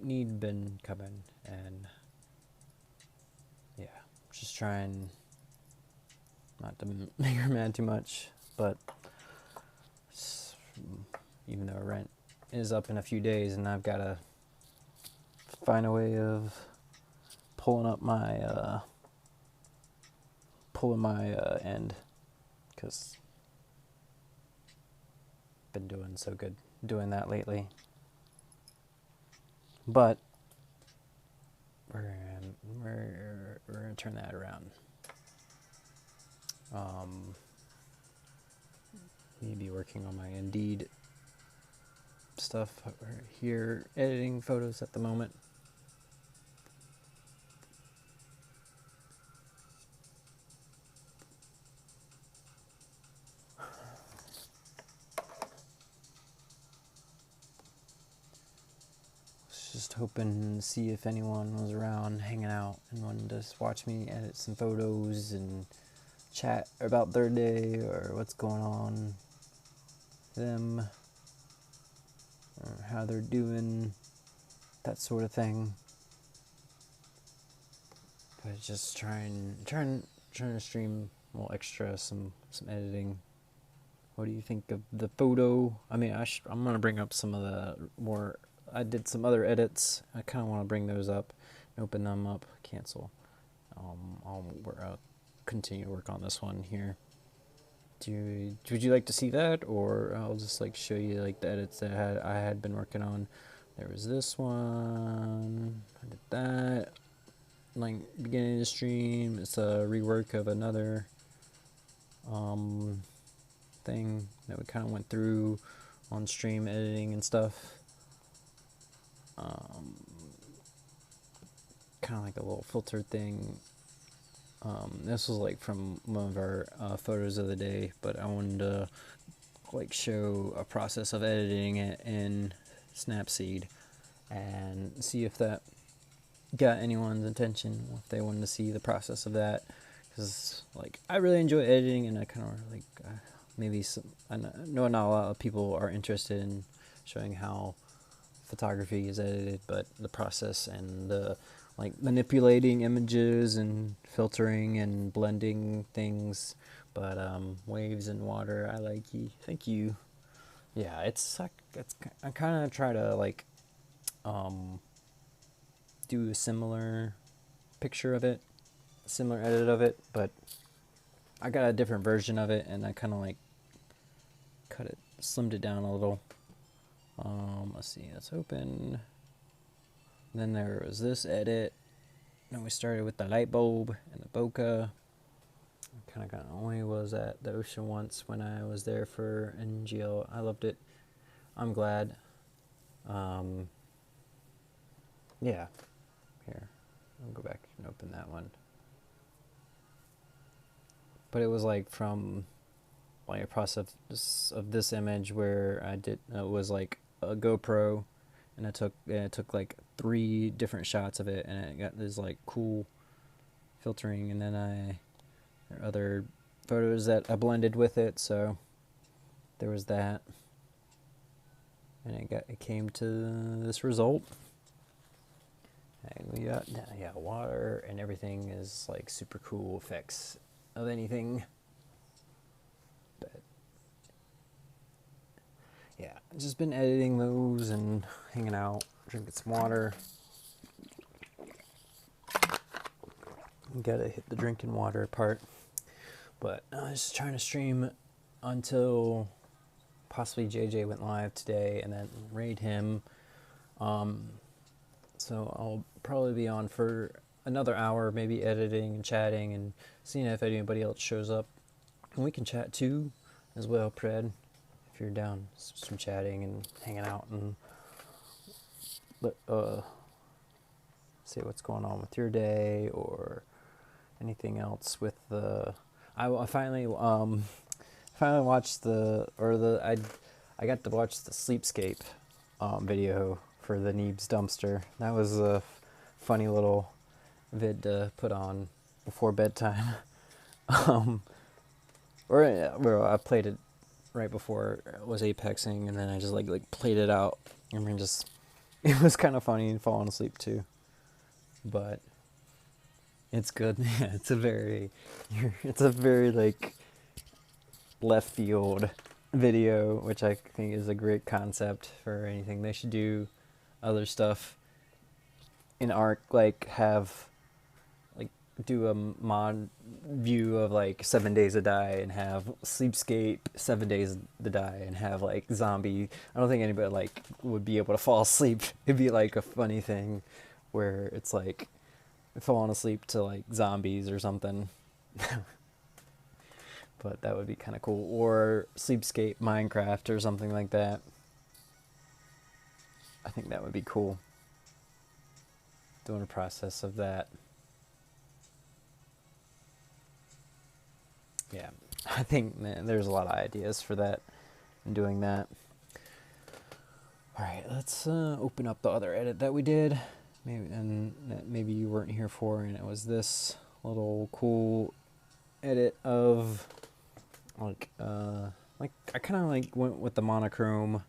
need been coming, and yeah, just trying not to make her mad too much, but even though rent is up in a few days and I've got to find a way of pulling my end, because been doing so good doing that lately. But we're gonna turn that around. Maybe working on my Indeed stuff here, editing photos at the moment. Just hoping to see if anyone was around hanging out and wanted to just watch me edit some photos and chat about their day or what's going on with them or how they're doing, that sort of thing. But just trying to stream a little extra, some editing. What do you think of the photo? I mean, I'm gonna bring up some of the more. I did some other edits. I kind of want to bring those up, open them up, cancel. I'll continue to work on this one here. Would you like to see that, or I'll just like show you like the edits that I had been working on. There was this one. I did that. Like beginning of the stream. It's a rework of another thing that we kind of went through on stream editing and stuff. Kind of like a little filter thing. This was like from one of our photos of the day, but I wanted to like show a process of editing it in Snapseed and see if that got anyone's attention, if they wanted to see the process of that, because like I really enjoy editing, and I kind of like I know not a lot of people are interested in showing how photography is edited, but the process and the like manipulating images and filtering and blending things. But waves and water, I like you. Thank you. Yeah, I kind of try to like do a similar picture of it, similar edit of it, but I got a different version of it, and I kind of like slimmed it down a little. Let's see, let's open. Then there was this edit. Then we started with the light bulb and the bokeh. I kind of only was at the ocean once when I was there for NGL. I loved it. I'm glad. Yeah. Here, I'll go back and open that one. But it was like from like a process of this image where I did it was like a GoPro, and it took like 3 different shots of it, and it got this like cool filtering, and then there are other photos that I blended with it, so there was that, and it came to this result. And we got water, and everything is like super cool effects of anything. But yeah, just been editing those and hanging out, drinking some water. Gotta hit the drinking water part. But I was just trying to stream until possibly JJ went live today, and then raid him. So I'll probably be on for another hour, maybe editing and chatting and seeing if anybody else shows up. And we can chat too, as well, Pred, if you're down, some chatting and hanging out and see what's going on with your day or anything else with the. I finally watched I got to watch the Sleepscape video for the Neebs dumpster. That was a funny little vid to put on before bedtime. Or I played it right before it was apexing, and then I just like played it out. I mean, it was kind of funny and falling asleep too. But it's good. Yeah, it's a very like left field video, which I think is a great concept for anything. They should do other stuff in Arc, like do a mod view of like 7 Days to Die and have Sleepscape 7 Days to Die and have like zombie. I don't think anybody like would be able to fall asleep. It'd be like a funny thing where it's like falling asleep to like zombies or something. But that would be kind of cool. Or Sleepscape Minecraft or something like that. I think that would be cool. Doing a process of that. Yeah, I think there's a lot of ideas for that and doing that. All right, let's open up the other edit that we did, and that maybe you weren't here for, and it was this little cool edit of like I kind of like went with the monochrome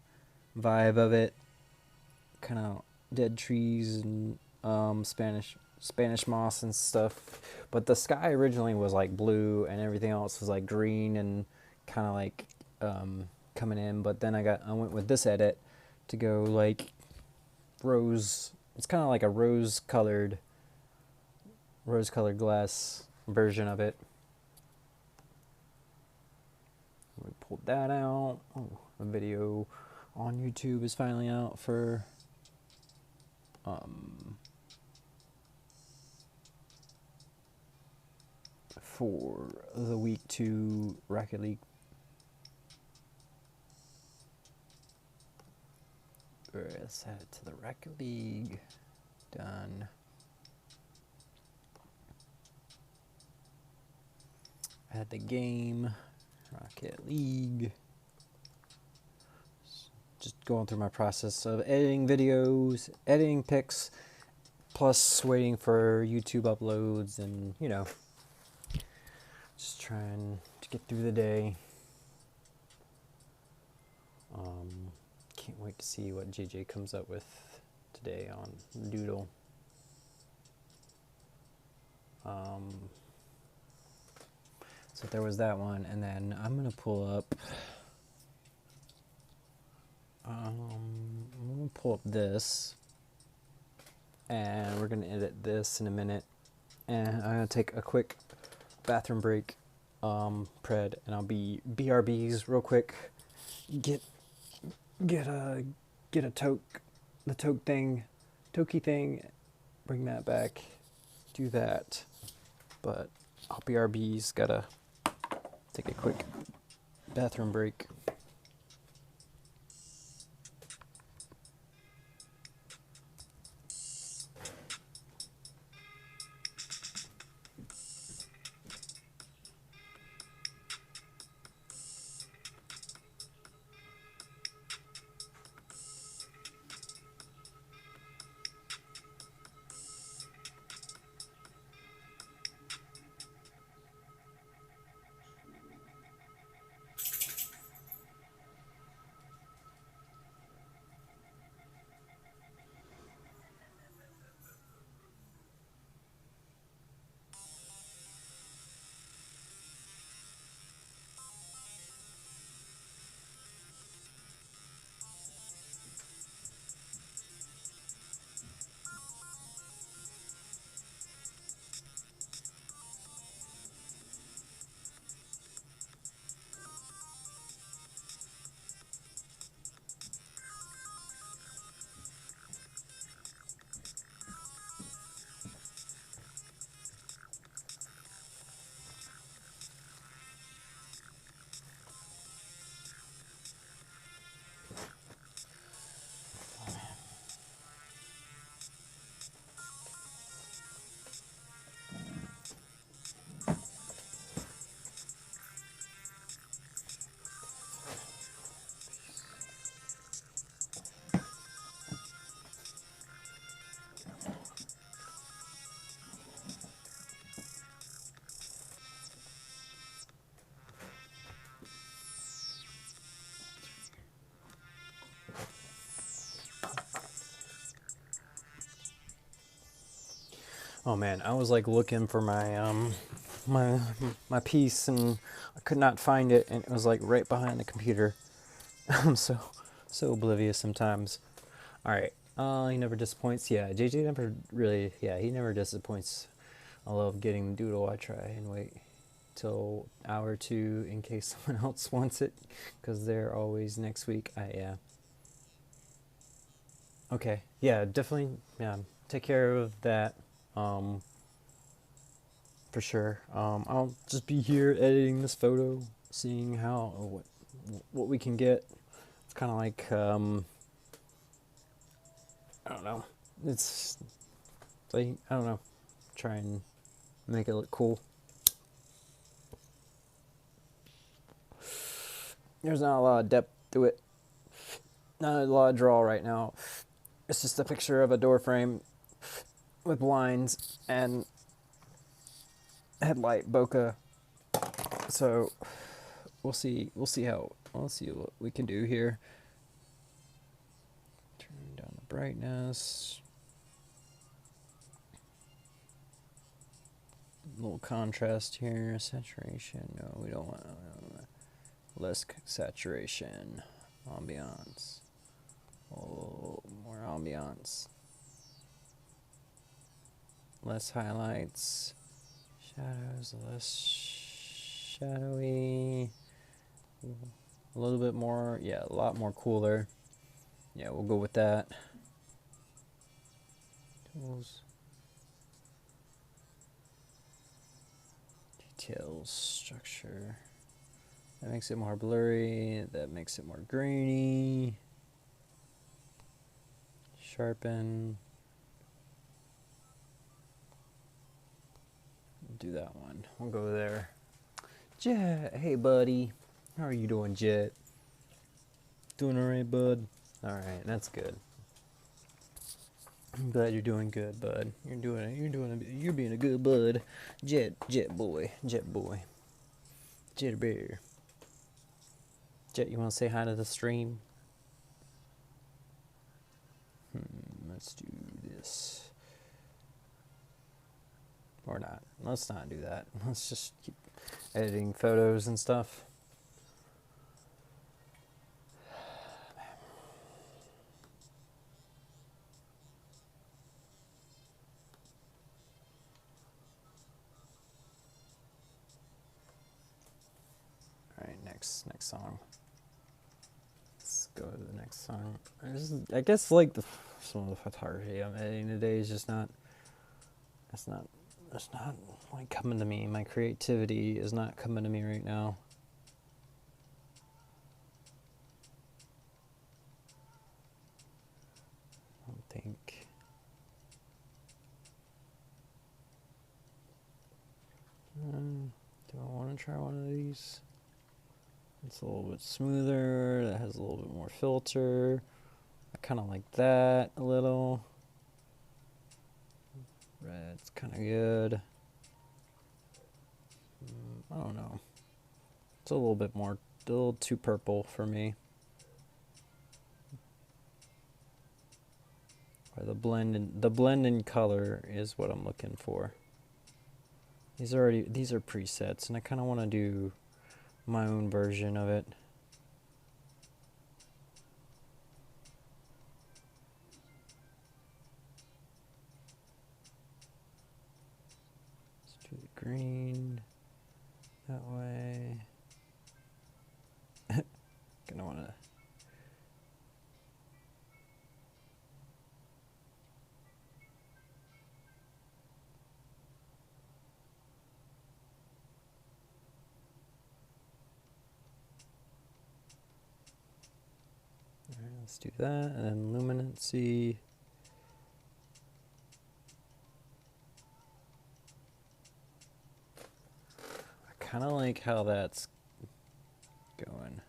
vibe of it, kind of dead trees and Spanish moss and stuff, but the sky originally was like blue and everything else was like green and kind of like coming in, but then I went with this edit to go like rose. It's kind of like a rose colored glass version of it. We pulled that out. Oh, the video on YouTube is finally out for the week 2 Rocket League. Let's add it to the Rocket League. Done. Add the game. Rocket League. Just going through my process of editing videos, editing pics, plus waiting for YouTube uploads, and you know, just trying to get through the day. Can't wait to see what JJ comes up with today on Doodle. So there was that one, and then I'm gonna pull up. I'm gonna pull up this, and we're gonna edit this in a minute, and I'm gonna take a quick bathroom break, pred, and I'll be BRBs real quick. Get a toki thing, bring that back, do that. But I'll BRBs, gotta take a quick bathroom break. Oh man, I was like looking for my my piece, and I could not find it, and it was like right behind the computer. I'm so oblivious sometimes. All right, he never disappoints. Yeah, JJ never really. Yeah, he never disappoints. I love getting the doodle. I try and wait till hour or two in case someone else wants it, because they're always next week. Yeah. Okay. Yeah, definitely. Yeah, take care of that. For sure. I'll just be here editing this photo, seeing how what we can get. It's kind of like don't know. It's like, I don't know. Try and make it look cool. There's not a lot of depth to it. Not a lot of draw right now. It's just a picture of a door frame with blinds and headlight bokeh. So we'll see what we can do here. Turn down the brightness. A little contrast here. Saturation. No, we don't want less saturation. Ambiance. Oh, more ambiance. Less highlights. Shadows, less shadowy. A little bit more, yeah, a lot more cooler. Yeah, we'll go with that. Tools. Details, structure. That makes it more blurry. That makes it more grainy. Sharpen. Do that one. We'll go there. Jet, hey buddy. How are you doing, Jet? Doing alright, bud? Alright, that's good. I'm glad you're doing good, bud. You're being a good bud. Jet boy. Jet bear. Jet, you wanna say hi to the stream? Let's do this. Or not. Let's not do that. Let's just keep editing photos and stuff. Alright, next song. Let's go to the next song. I guess like some of the photography I'm editing today is just not. It's not like coming to me. My creativity is not coming to me right now. I don't think. Do I want to try one of these? It's a little bit smoother. That has a little bit more filter. I kind of like that a little. Red's kind of good. I don't know. It's a little bit more, a little too purple for me. Or the blend in color is what I'm looking for. These are presets, and I kind of want to do my own version of it. Let's do the green that way. Gonna want to. Let's do that, and then luminancy. I kind of like how that's going.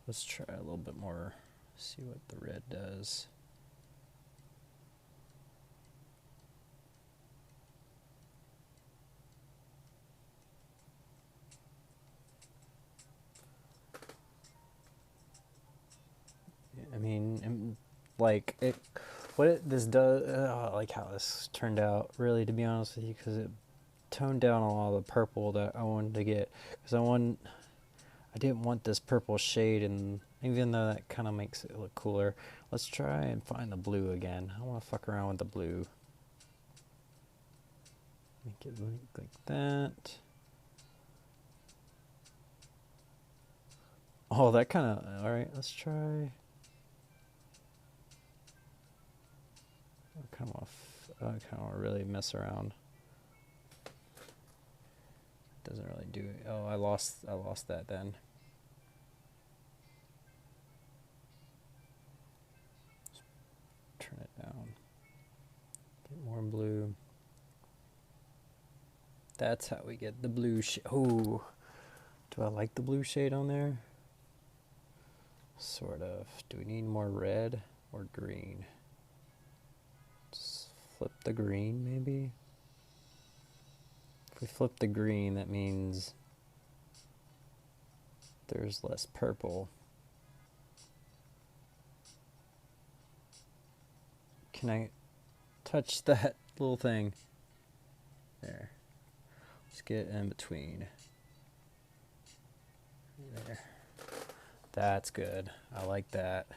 Let's try a little bit more, see what the red does. I mean, like this does. I like how this turned out. Really, to be honest with you, because it toned down a lot of the purple that I wanted to get. Because I didn't want this purple shade, and even though that kind of makes it look cooler, let's try and find the blue again. I want to fuck around with the blue. Make it look like that. Oh, that kind of. All right, let's try. I kind of want to really mess around. Doesn't really do it. Oh, I lost that then. More blue. That's how we get the blue shade. Oh, do I like the blue shade on there? Sort of. Do we need more red or green? Just flip the green, maybe? If we flip the green, that means there's less purple. Can I touch that little thing? There. Let's get in between. There. That's good. I like that.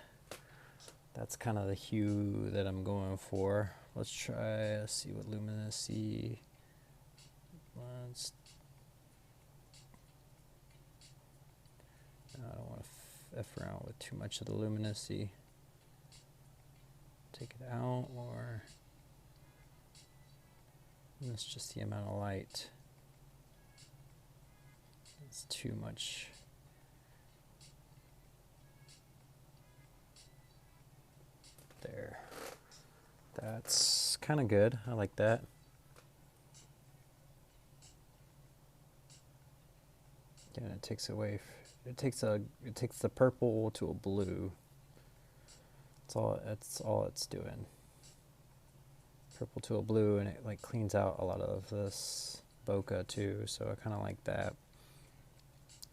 That's kind of the hue that I'm going for. Let's see what luminosity. I don't want to F around with too much of the luminosity. Take it out, or that's just the amount of light. It's too much. There. That's kind of good. I like that. Yeah, it takes away. It takes the purple to a blue. That's all it's doing. Purple to a blue, and it like cleans out a lot of this bokeh too. So I kind of like that.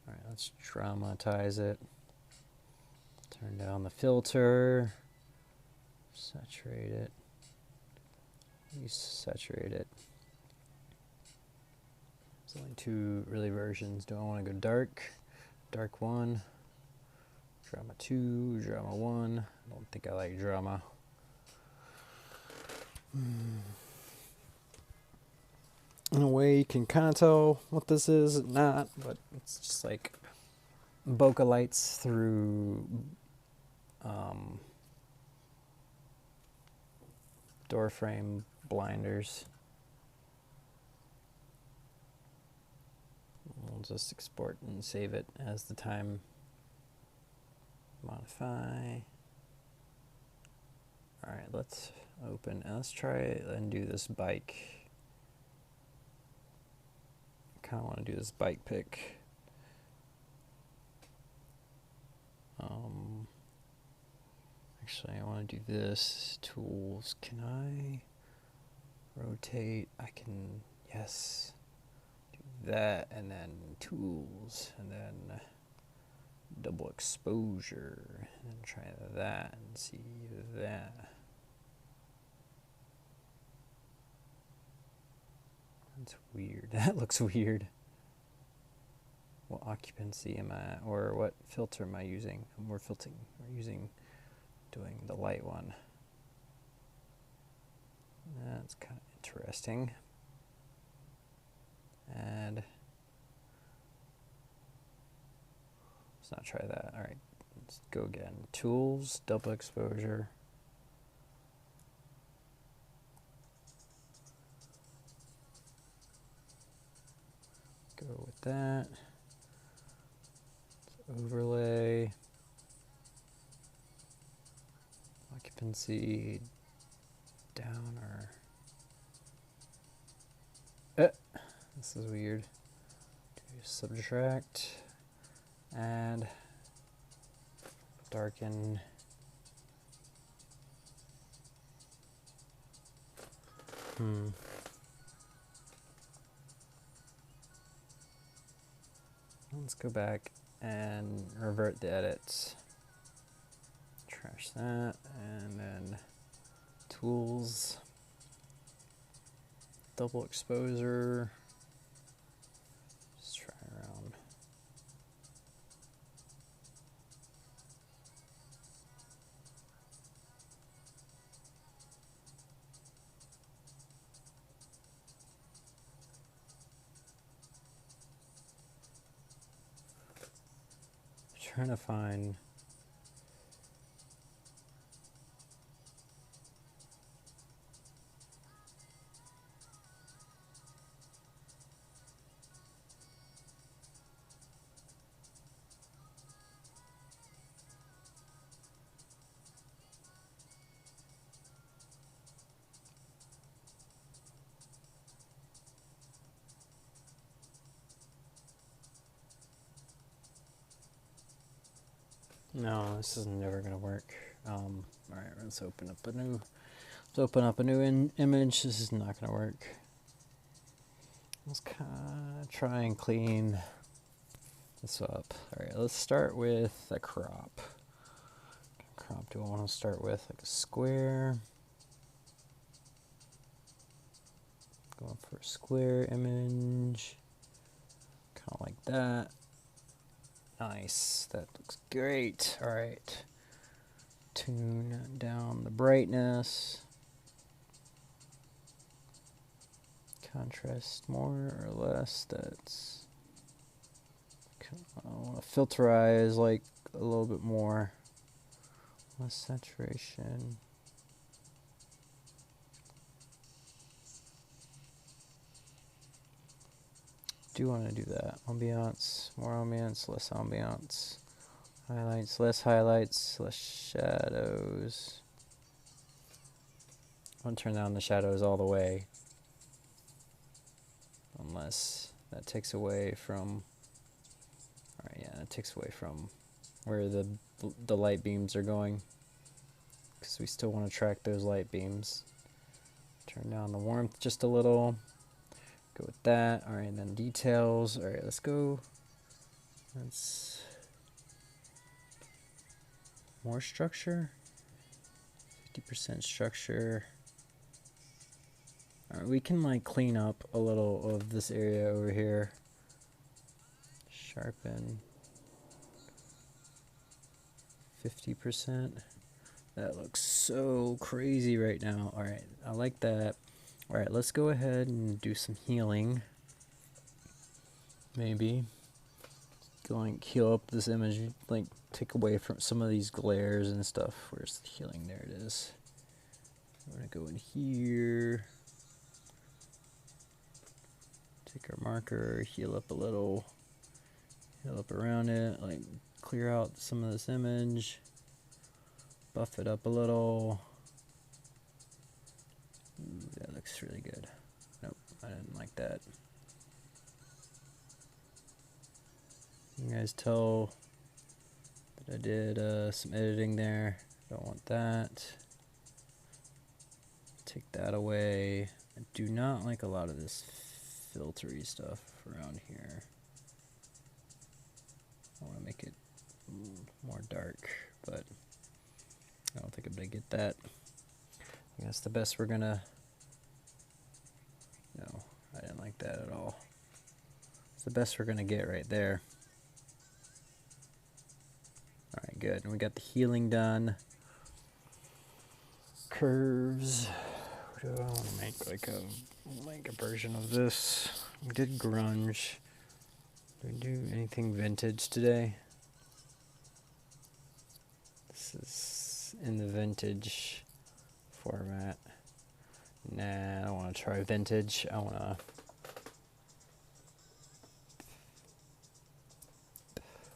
All right, let's dramatize it. Turn down the filter. Saturate it. Saturate it. There's only two really versions. Do I want to go dark? Dark 1. Drama 2. Drama 1. I don't think I like drama. In a way, you can kind of tell what this is, not, but it's just like bokeh lights through door frame blinders. We'll just export and save it as the time. Modify. All right, let's open and let's try and do this bike. I kind of want to do this bike pick. Actually, I want to do this. Tools. Can I rotate? I can, yes. Do that, and then tools, and then double exposure, and then try that and see that. That's weird. That looks weird. What occupancy am I, or what filter am I using? We're doing the light one. That's kind of interesting. And let's not try that. All right, let's go again. Tools, double exposure. Go with that. Overlay. Occupancy down, or this is weird. Do subtract and darken. Let's go back and revert the edits. Trash that, and then tools, double exposure. Just try around. Trying to find No, this is never gonna work. All right, let's open up a new image. This is not gonna work. Let's kind of try and clean this up. All right, let's start with a crop. What crop do I want to start with? Like a square. Going for a square image. Kind of like that. Nice. That looks great. All right. Tune down the brightness. Contrast more or less. That's. I want to filterize like a little bit more. Less saturation. Do want to do that. Ambiance, more ambiance, less ambiance. Highlights, less shadows. I want to turn down the shadows all the way. Unless that takes away from, alright, yeah, that takes away from where the light beams are going. Because we still want to track those light beams. Turn down the warmth just a little. Go with that. Alright, and then details. Alright, let's go. Let's more structure. 50% structure. Alright, we can like clean up a little of this area over here. Sharpen. 50%. That looks so crazy right now. Alright, I like that. Alright, let's go ahead and do some healing. Maybe. Like heal up this image, like take away from some of these glares and stuff. Where's the healing? There it is. I'm gonna go in here. Take our marker, heal up a little. Heal up around it, like clear out some of this image. Buff it up a little. Ooh, that looks really good. Nope, I didn't like that. You guys tell that I did some editing there. Don't want that. Take that away. I do not like a lot of this filtery stuff around here. I want to make it more dark, but I don't think I'm going to get that. I guess the best we're going to... No, I didn't like that at all. It's the best we're going to get right there. Alright, good. And we got the healing done. Curves. What do I want to make? Like a version of this. We did grunge. Did we do anything vintage today? This is in the vintage format. Nah, I don't want to try vintage. I want to...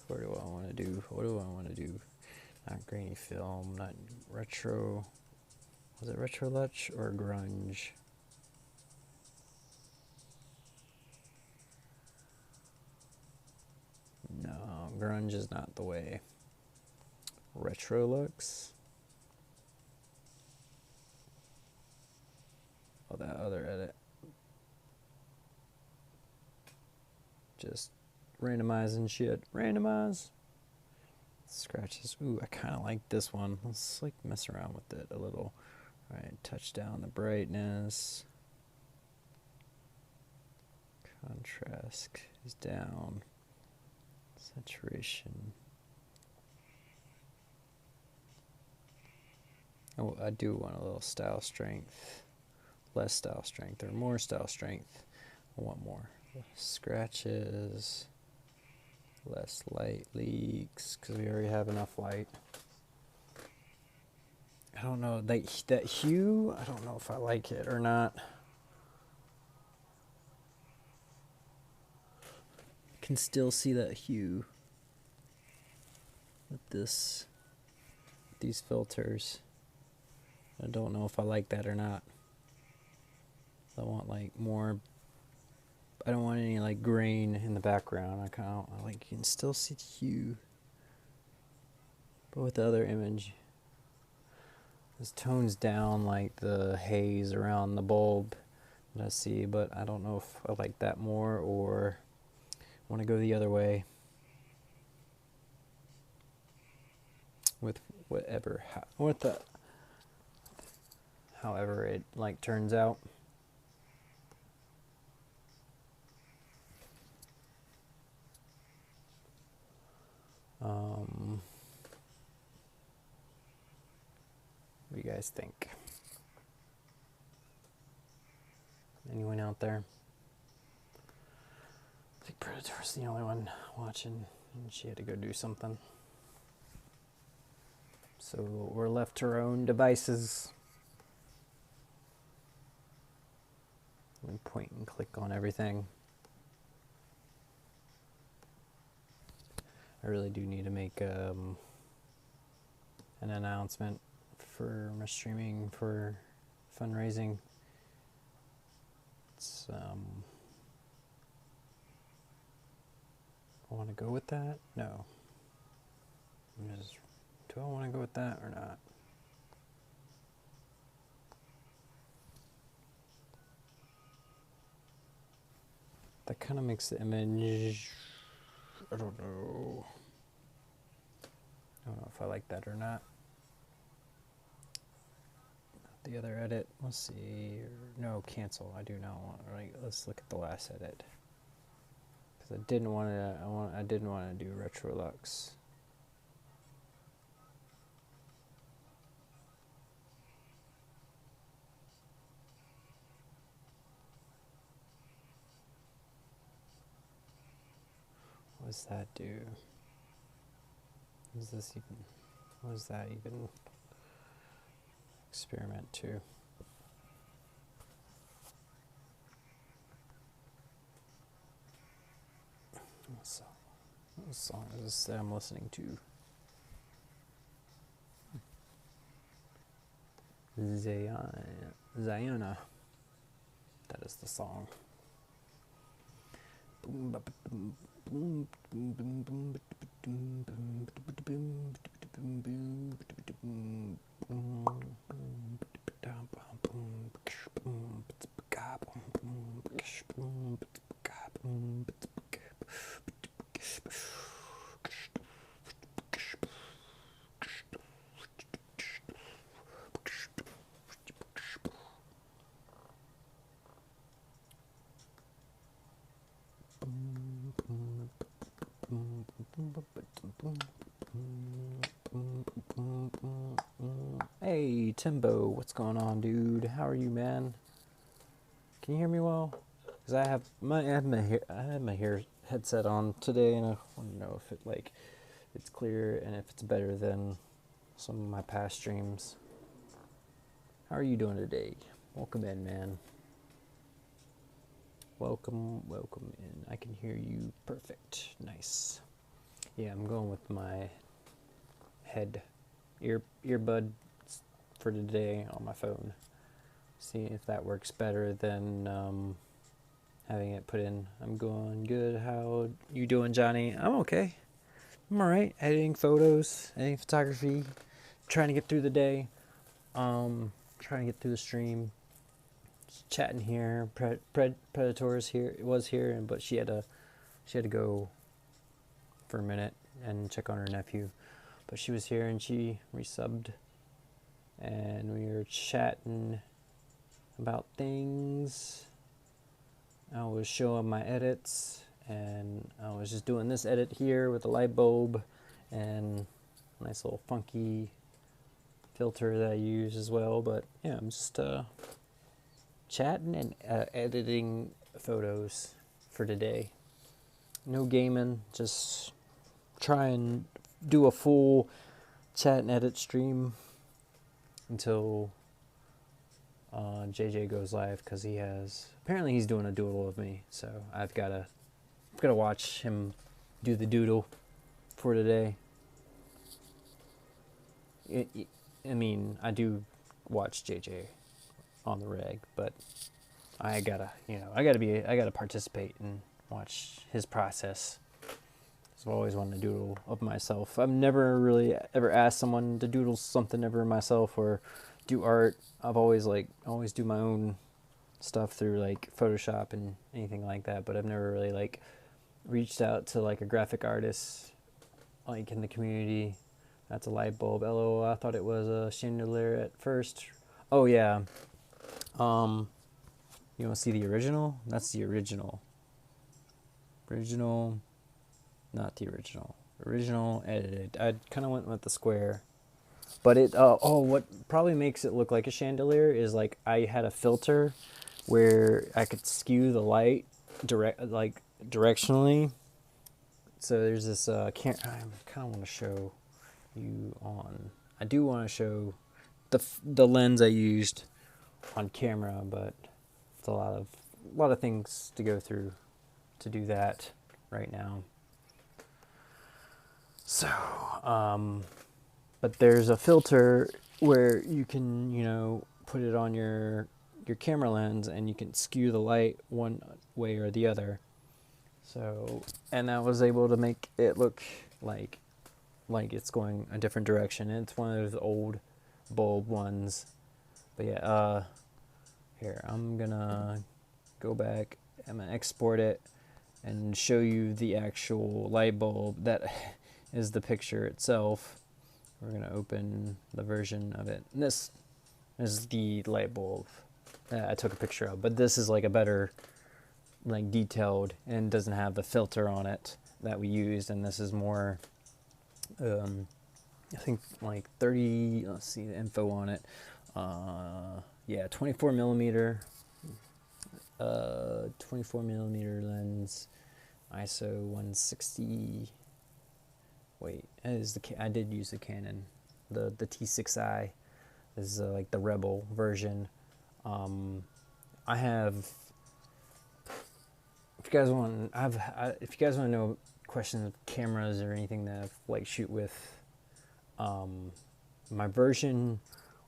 What do I want to do? What do I want to do? Not grainy film, not retro. Was it retro lush or grunge? No, grunge is not the way. Retro looks. Oh, that other edit. Just randomizing shit. Randomize. Scratches. Ooh, I kind of like this one. Let's like mess around with it a little. All right, touch down the brightness. Contrast is down. Saturation. Oh, I do want a little style strength. Less style strength or more style strength. I want more. Scratches. Less light leaks because we already have enough light. I don't know, that hue, I don't know if I like it or not. Can still see that hue with these filters. I don't know if I like that or not. I want like more, I don't want any like grain in the background. I like you can still see the hue. But with the other image, this tones down like the haze around the bulb that I see, but I don't know if I like that more or want to go the other way with whatever, however it like turns out. What do you guys think? Anyone out there? I think Predator's the only one watching, and she had to go do something. So we're left to our own devices. We point and click on everything. I really do need to make an announcement for my streaming for fundraising. It's I want to go with that? No. Do I want to go with that or not? That kind of makes the image, I don't know. I don't know if I like that or not. The other edit, let's see. No, cancel. I do not want. Right, let's look at the last edit. Because I didn't want to. I didn't want to do Retrolux. What does that do? What does this even? What does that even? Experiment to? What song is this that I'm listening to? Zayana. That is the song. Hey Timbo, what's going on, dude? How are you, man? Can you hear me well? Because I have my hair headset on today, and I want to know if it's clear and if it's better than some of my past streams. How are you doing today? Welcome in, man. Welcome in. I can hear you perfect. Nice. Yeah, I'm going with my earbud for today on my phone. See if that works better than having it put in. I'm going good. How you doing, Johnny? I'm okay. I'm alright. Editing photos, editing photography, trying to get through the day. Trying to get through the stream. Just chatting here. Predator's here. It was here, but she had to go for a minute and check on her nephew. But she was here and she resubbed, and we were chatting about things. I was showing my edits, and I was just doing this edit here with a light bulb and a nice little funky filter that I use as well. But yeah, I'm just chatting and editing photos for today. No gaming, just try and do a full chat and edit stream until JJ goes live, because apparently he's doing a doodle of me, so I've got to watch him do the doodle for today. I mean, I do watch JJ on the reg, but I gotta participate and watch his process. I've always wanted to doodle of myself. I've never really ever asked someone to doodle something ever myself or do art. I've always always do my own stuff through like Photoshop and anything like that, but I've never really like reached out to like a graphic artist like in the community. That's a light bulb. LOL, I thought it was a chandelier at first. Oh yeah. You want to see the original? That's the original. Original, not the original. Original edited. I kind of went with the square. But it, what probably makes it look like a chandelier is like I had a filter where I could skew the light directionally. So there's this, I kind of want to show you on, I do want to show the lens I used on camera, but it's a lot of things to go through to do that right now. So, but there's a filter where you can, you know, put it on your camera lens and you can skew the light one way or the other. So, and I was able to make it look like it's going a different direction. And it's one of those old bulb ones. But yeah, here, I'm gonna go back, I'm gonna export it and show you the actual light bulb that is the picture itself. We're gonna open the version of it. And this is the light bulb that I took a picture of, but this is like a better, like detailed and doesn't have the filter on it that we used, and this is more, I think like 30, let's see the info on it. Yeah, 24 millimeter, 24 millimeter lens, ISO 160. Wait, it is I did use the Canon, the T6i. This is like the Rebel version. I have. If you guys want, if you guys want to know questions of cameras or anything that I've like shoot with, my version,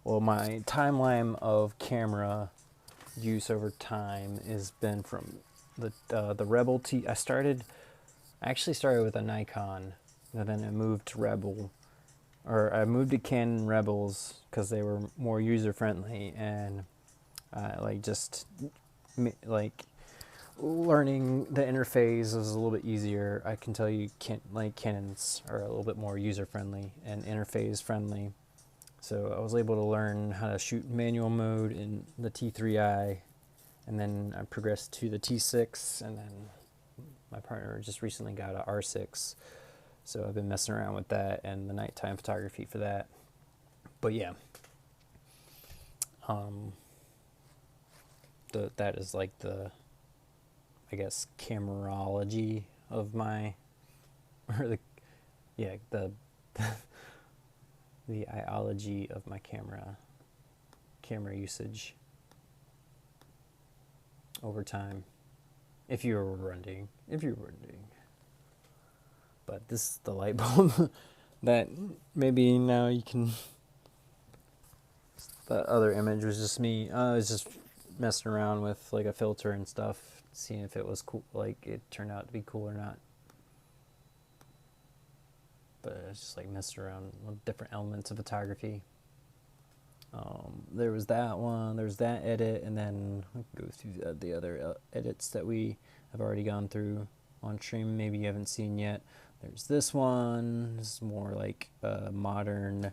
well, my timeline of camera use over time has been from the Rebel T. I actually started with a Nikon, and then I moved to Rebel, or I moved to Canon Rebels because they were more user friendly, and learning the interface was a little bit easier. I can tell you, Canons are a little bit more user friendly and interface friendly. So I was able to learn how to shoot manual mode in the T3i, and then I progressed to the T6, and then my partner just recently got a R6. So I've been messing around with that and the nighttime photography for that. But yeah, that is like the, I guess, camerology of my, or the iology of my camera usage over time. If you were wondering. But this is the light bulb that maybe now you can. That other image was just me. I was just messing around with like a filter and stuff, seeing if it was cool, like it turned out to be cool or not. But it's just like messing around with different elements of photography. There was that one, there's that edit, and then we can go through the other edits that we have already gone through on stream. Maybe you haven't seen yet. There's this one. This is more like modern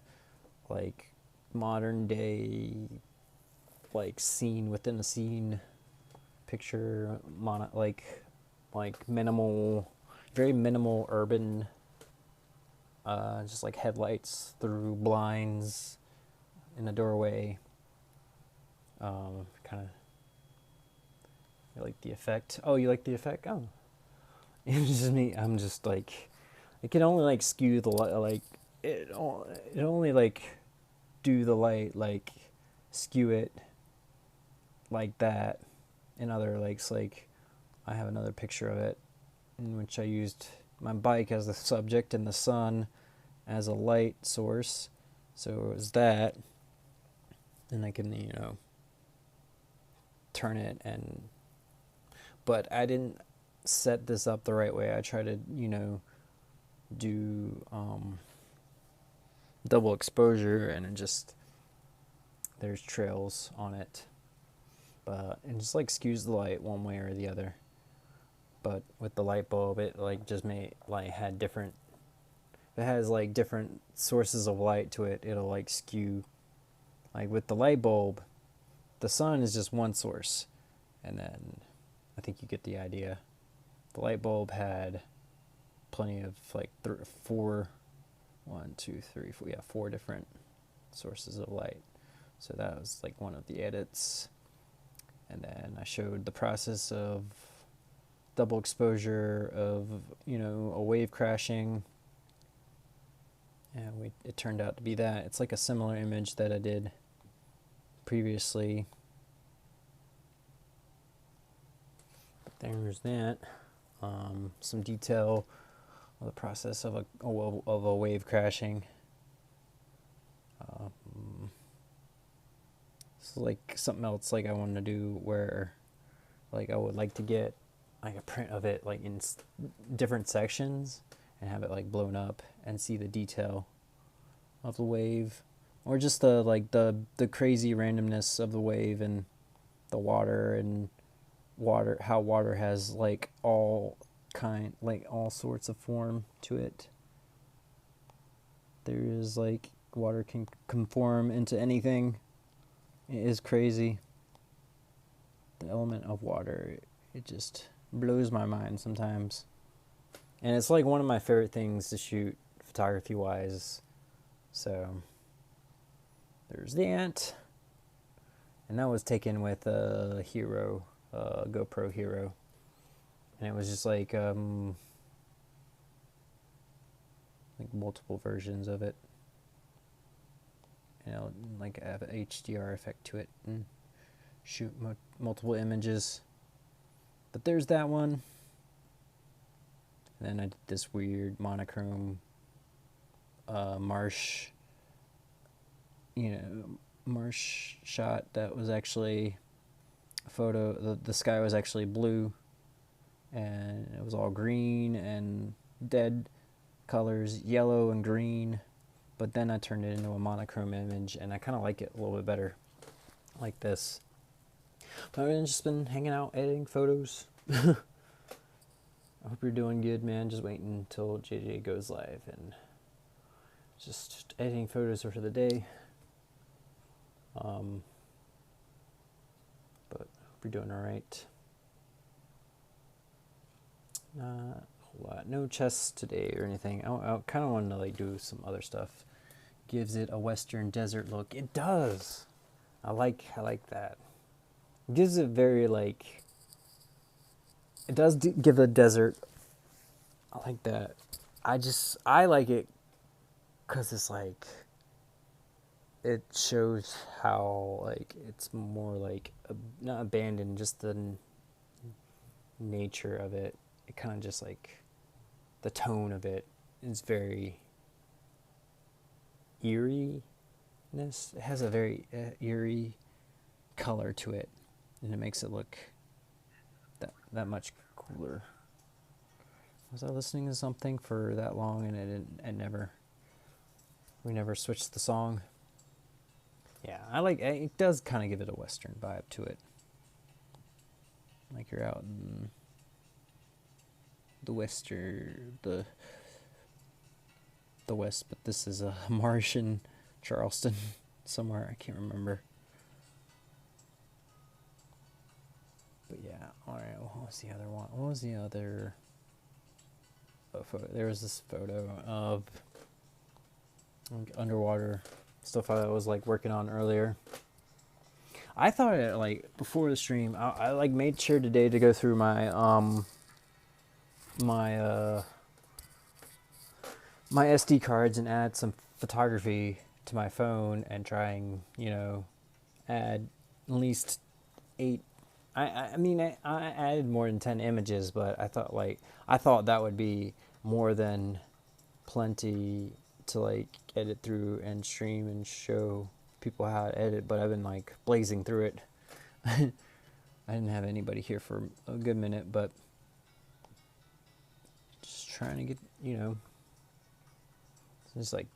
day, like scene within a scene picture, like minimal, very minimal urban, just like headlights through blinds in a doorway. Kind of, you like the effect? Oh, you like the effect? Oh, it's just me. I'm just like, it can only like skew the light, like it only like do the light, like skew it like that. In other likes, like I have another picture of it in which I used my bike as the subject and the sun as a light source. So it was that, and I can, you know, turn it, but I didn't set this up the right way. I tried to, you know, do double exposure, and it just, there's trails on it, but it just like skews the light one way or the other. But with the light bulb, it like just had different, if it has like different sources of light to it, it'll like skew. Like with the light bulb, the sun is just one source, and then I think you get the idea. The light bulb had plenty of like four different sources of light. So that was like one of the edits. And then I showed the process of double exposure of, a wave crashing. And it turned out to be that. It's like a similar image that I did previously. But there's that. Some detail of the process of a wave crashing. This is like something else like I wanted to do, where like I would like to get like a print of it like in different sections and have it like blown up and see the detail of the wave, or just the crazy randomness of the wave and the water, and how water has like all sorts of form to it. There is like water can conform into anything. It is crazy. The element of water, it just blows my mind sometimes. And it's like one of my favorite things to shoot photography wise. So there's that. And that was taken with a Hero, GoPro Hero. And it was just like multiple versions of it. Like have an HDR effect to it and shoot multiple images. But there's that one. And then I did this weird monochrome marsh shot that was actually a photo. The sky was actually blue, and it was all green and dead colors, yellow and green. But then I turned it into a monochrome image, and I kind of like it a little bit better like this. But I've just been hanging out editing photos. I hope you're doing good, man. Just waiting until JJ goes live and just editing photos for the day. But I hope you're doing all right. Not a whole lot. No chests today or anything. I kind of wanted to like do some other stuff. Gives it a western desert look. It does. I like that. It gives it very like. It does give a desert. I like that. I like it because it's like. It shows how like it's more like not abandoned, just the nature of it. It kind of just like the tone of it is very eeriness. It has a very eerie color to it, and it makes it look that much cooler. Was I listening to something for that long and we never switched the song? Yeah, I like it. Does kind of give it a western vibe to it. Like you're out in the west, but this is a marsh in Charleston somewhere. I can't remember. But yeah, all right. What was the other one? What was the other photo? There was this photo of underwater stuff I was like working on earlier. I thought it like before the stream. I like made sure today to go through my my SD cards and add some photography to my phone and try and add at least 8. I mean I added more than 10 images, but I thought that would be more than plenty to like edit through and stream and show people how to edit. But I've been like blazing through it. I didn't have anybody here for a good minute, but just trying to get Just like,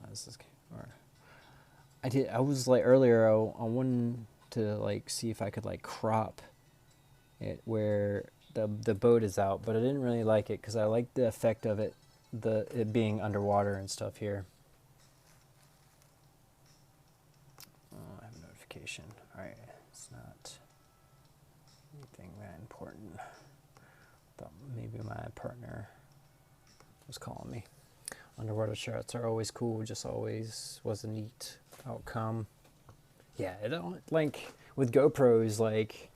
this is, or I was like earlier. I wanted to like see if I could like crop it where the boat is out, but I didn't really like it because I like the effect of it, it being underwater and stuff here. Oh, I have a notification. All right, it's not anything that important. Thought maybe my partner was calling me. Underwater shots are always cool. Just always was a neat outcome. Yeah, it don't, like with GoPros, like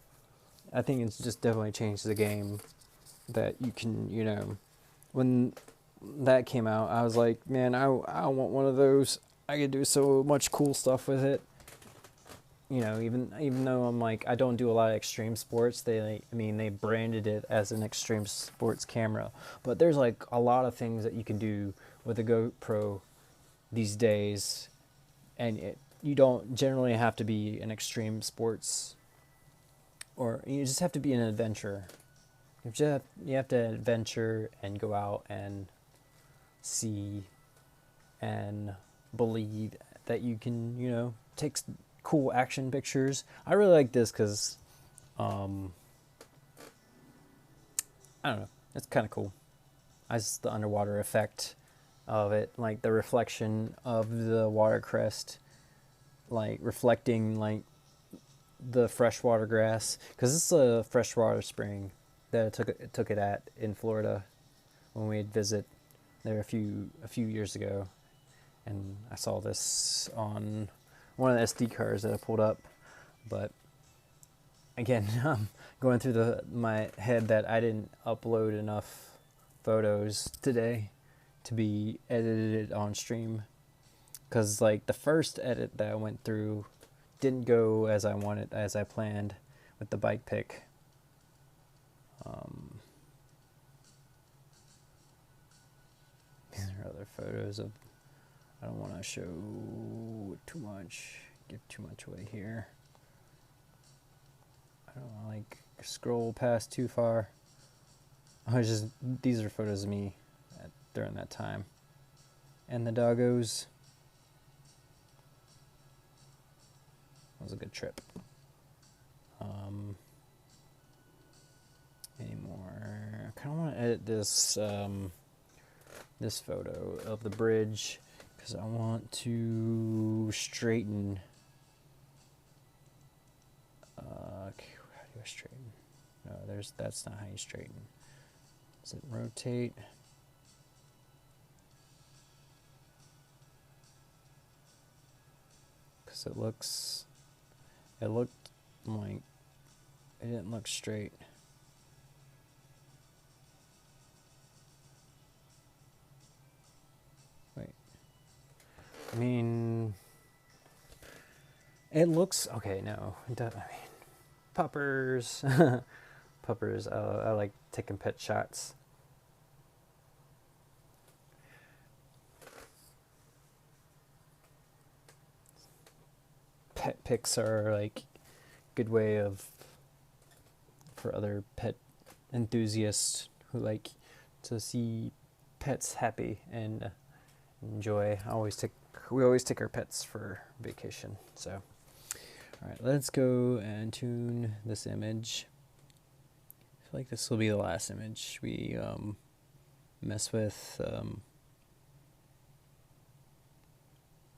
I think it's just definitely changed the game. That you can, you know, when that came out, I was like, man, I want one of those. I could do so much cool stuff with it. You know, even though I'm like, I don't do a lot of extreme sports. They branded it as an extreme sports camera, but there's like a lot of things that you can do with a GoPro these days, and you don't generally have to be an extreme sports, or you just have to be an adventurer. You have to adventure and go out and see and believe that you can, you know, take cool action pictures. I really like this because, I don't know, it's kind of cool. The underwater effect of it, like the reflection of the water crest, like reflecting like the freshwater grass, because it's a freshwater spring that it took it at in Florida when we'd visit there a few years ago, and I saw this on one of the SD cards that I pulled up. But again, I'm going through my head that I didn't upload enough photos today to be edited on stream, because like the first edit that I went through didn't go as I wanted, as I planned with the bike pick. These are other photos of, I don't want to show too much, give too much away here. I don't want to like scroll past too far. These are photos of me during that time. And the doggos. It was a good trip. Any more? I kind of want to edit this this photo of the bridge because I want to straighten. Okay, how do I straighten? No, that's not how you straighten. Does it rotate? Because it looked like it didn't look straight. Wait. I mean, it looks okay. No, it does. I mean, puppers, puppers. I like taking pet shots. Pet pics are like good way for other pet enthusiasts who like to see pets happy and enjoy. We always take our pets for vacation. So, all right, let's go and tune this image. I feel like this will be the last image we mess with,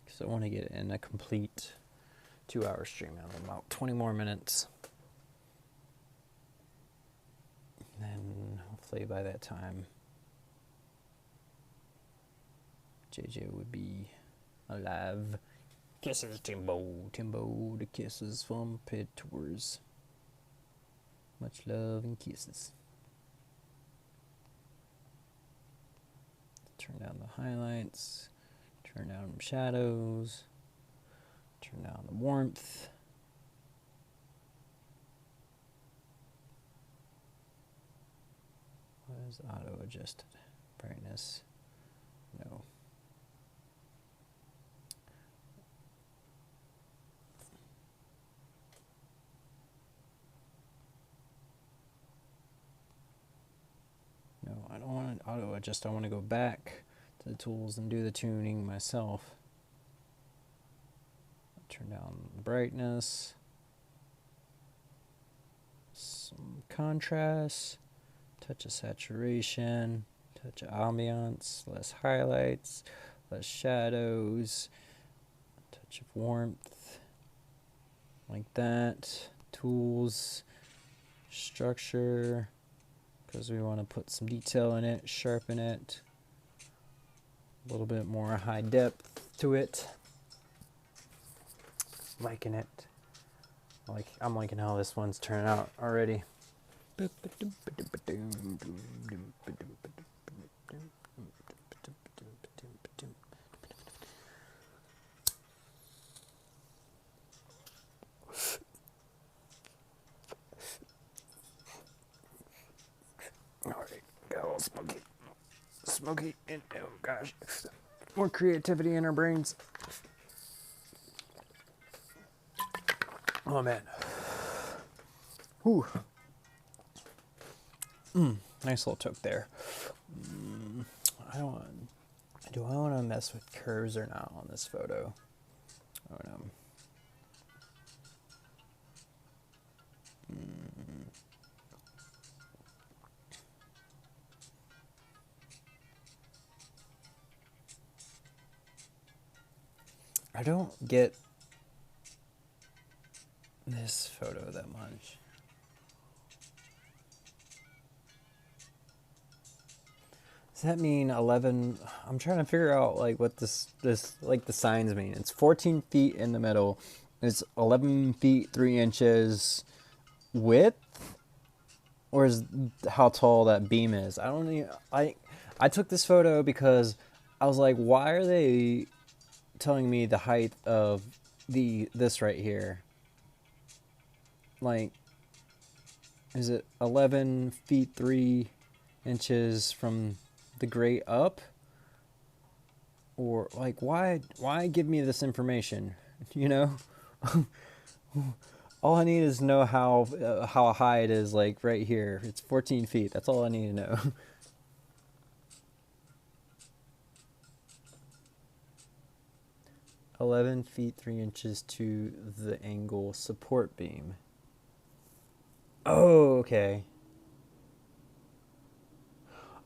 because I want to get in a complete 2-hour stream in about 20 more minutes. And hopefully by that time, JJ would be alive. Kisses, Timbo. Timbo, the kisses from Pet Tours. Much love and kisses. Turn down the highlights. Turn down shadows. Turn down the warmth. What is auto adjusted? Brightness? No. No, I don't want it auto adjust. I want to go back to the tools and do the tuning myself. Turn down the brightness, some contrast, touch of saturation, touch of ambiance, less highlights, less shadows, touch of warmth, like that. Tools, structure, because we want to put some detail in it, sharpen it, a little bit more high depth to it. Liking it. I'm liking how this one's turning out already. Alright, got a little smoky, and oh gosh, more creativity in our brains. Oh man. Whew. Nice little toke there. Do I want to mess with curves or not on this photo? Oh no. I don't get this photo that much. Does that mean 11? I'm trying to figure out like what this like the signs mean. It's 14 feet in the middle. It's 11 feet 3 inches width, or is how tall that beam is? I don't even. I took this photo because I was like, why are they telling me the height of this right here? Like, is it 11 feet 3 inches from the grate up? Or like, why give me this information? You know, all I need is to know how high it is. Like right here, it's 14 feet. That's all I need to know. "11 feet 3 inches to the angle support beam." Oh, okay.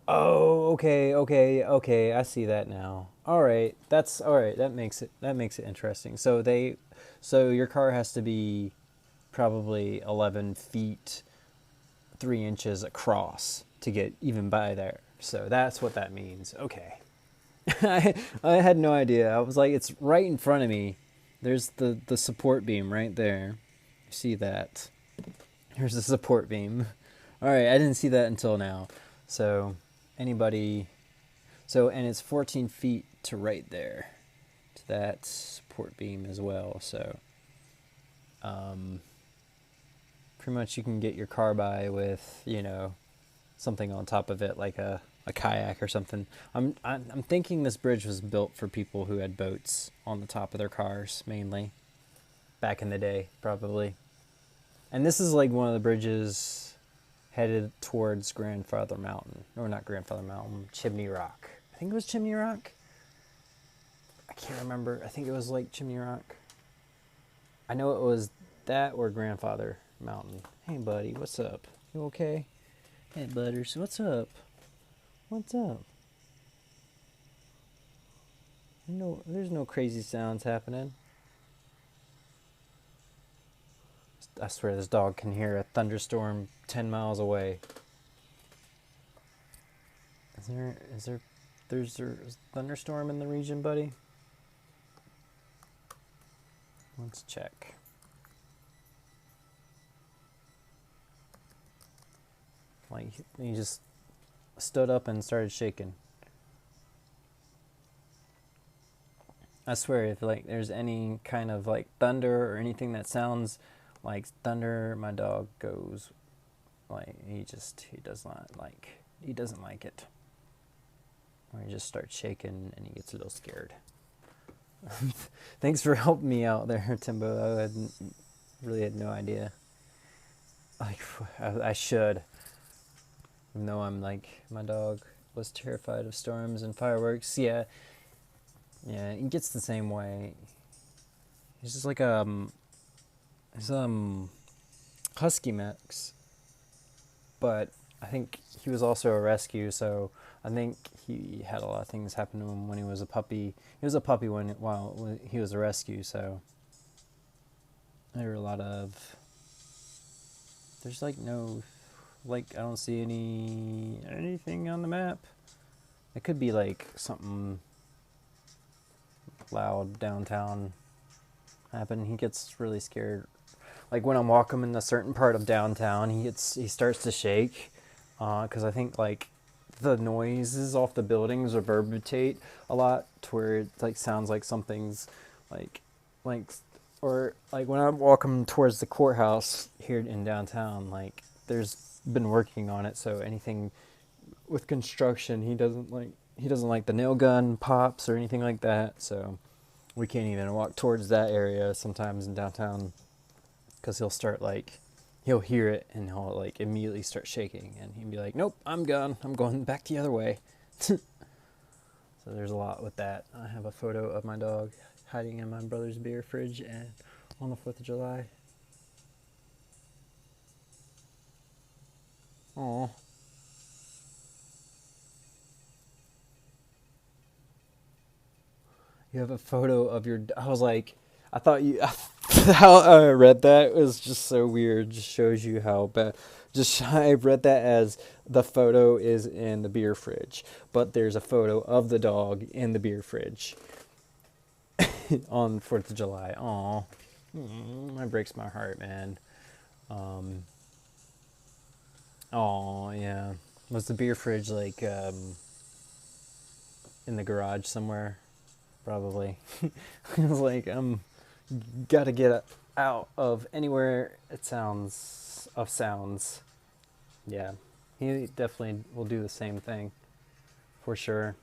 Oh, okay. I see that now. All right, that's all right. That makes it interesting. So your car has to be probably 11 feet 3 inches across to get even by there. So that's what that means. Okay. I had no idea. I was like, it's right in front of me. There's the support beam right there. You see that? Here's the support beam. All right, I didn't see that until now. So anybody, and it's 14 feet to right there, to that support beam as well. So pretty much you can get your car by with, something on top of it, like a kayak or something. I'm thinking this bridge was built for people who had boats on the top of their cars, mainly back in the day, probably. And this is like one of the bridges headed towards Grandfather Mountain. Or not Grandfather Mountain, Chimney Rock. I think it was Chimney Rock. I can't remember. I think it was like Chimney Rock. I know it was that or Grandfather Mountain. Hey, buddy, what's up? You okay? Hey, Butters, what's up? What's up? No, there's no crazy sounds happening. I swear this dog can hear a thunderstorm 10 miles away. Is there a thunderstorm in the region, buddy? Let's check. Like, he just stood up and started shaking. I swear, if like there's any kind of like thunder or anything that sounds like thunder, my dog goes like he doesn't like it. Or he just starts shaking and he gets a little scared. Thanks for helping me out there, Timbo. I really had no idea. Like I should. Even though I'm like, my dog was terrified of storms and fireworks. Yeah, yeah, he gets the same way. He's just like he's husky mix, but I think he was also a rescue, so I think he had a lot of things happen to him when he was a puppy. He was a puppy while he was a rescue, so there were a lot of. There's like no, like I don't see anything on the map. It could be like something loud downtown happen. He gets really scared. Like when I'm walking in a certain part of downtown, he starts to shake, because I think like the noises off the buildings reverberate a lot to where it like sounds like something's like or like when I'm walking towards the courthouse here in downtown, like there's been working on it, so anything with construction, he doesn't like the nail gun pops or anything like that, so we can't even walk towards that area sometimes in downtown because he'll hear it and he'll like immediately start shaking and he'd be like, nope, I'm gone, I'm going back the other way. So there's a lot with that. I have a photo of my dog hiding in my brother's beer fridge and on the 4th of July. Aw. You have a photo of your. I was like, I thought you. How I read that was just so weird. Just shows you how bad. I read that as the photo is in the beer fridge, but there's a photo of the dog in the beer fridge on 4th of July. Aw. That breaks my heart, man. Oh yeah. Was the beer fridge like in the garage somewhere? Probably. I was like, gotta get out of anywhere it sounds. Yeah, he definitely will do the same thing, for sure.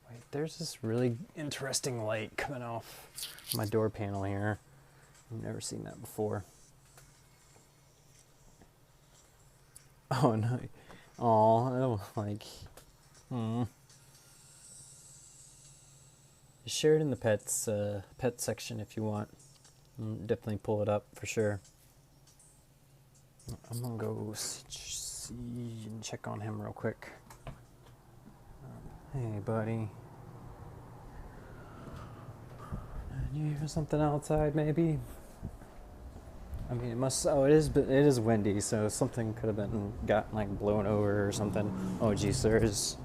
Wait, there's this really interesting light coming off my door panel here. I've never seen that before. Oh no. Oh, like, share it in the pet section if you want. Definitely pull it up for sure. I'm gonna go see and check on him real quick. Hey, buddy. You hear something outside, maybe? I mean, it must. Oh, it is windy, so something could have gotten like blown over or something. Oh, geez, there is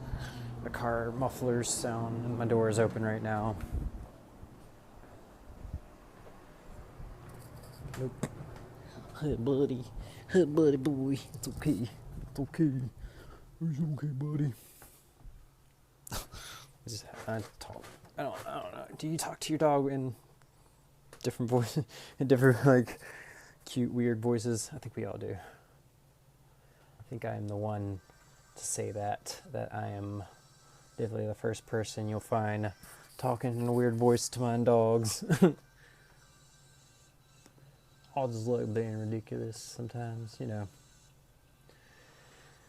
a car muffler sound, and my door is open right now. Nope. Hey, buddy. Hey, buddy boy. It's okay. It's okay. It's okay, buddy. I talk. I don't know. Do you talk to your dog in different voices? In different, like, cute, weird voices? I think we all do. I think I am the one to say that I am definitely the first person you'll find talking in a weird voice to my dogs. I'll just like being ridiculous sometimes, you know.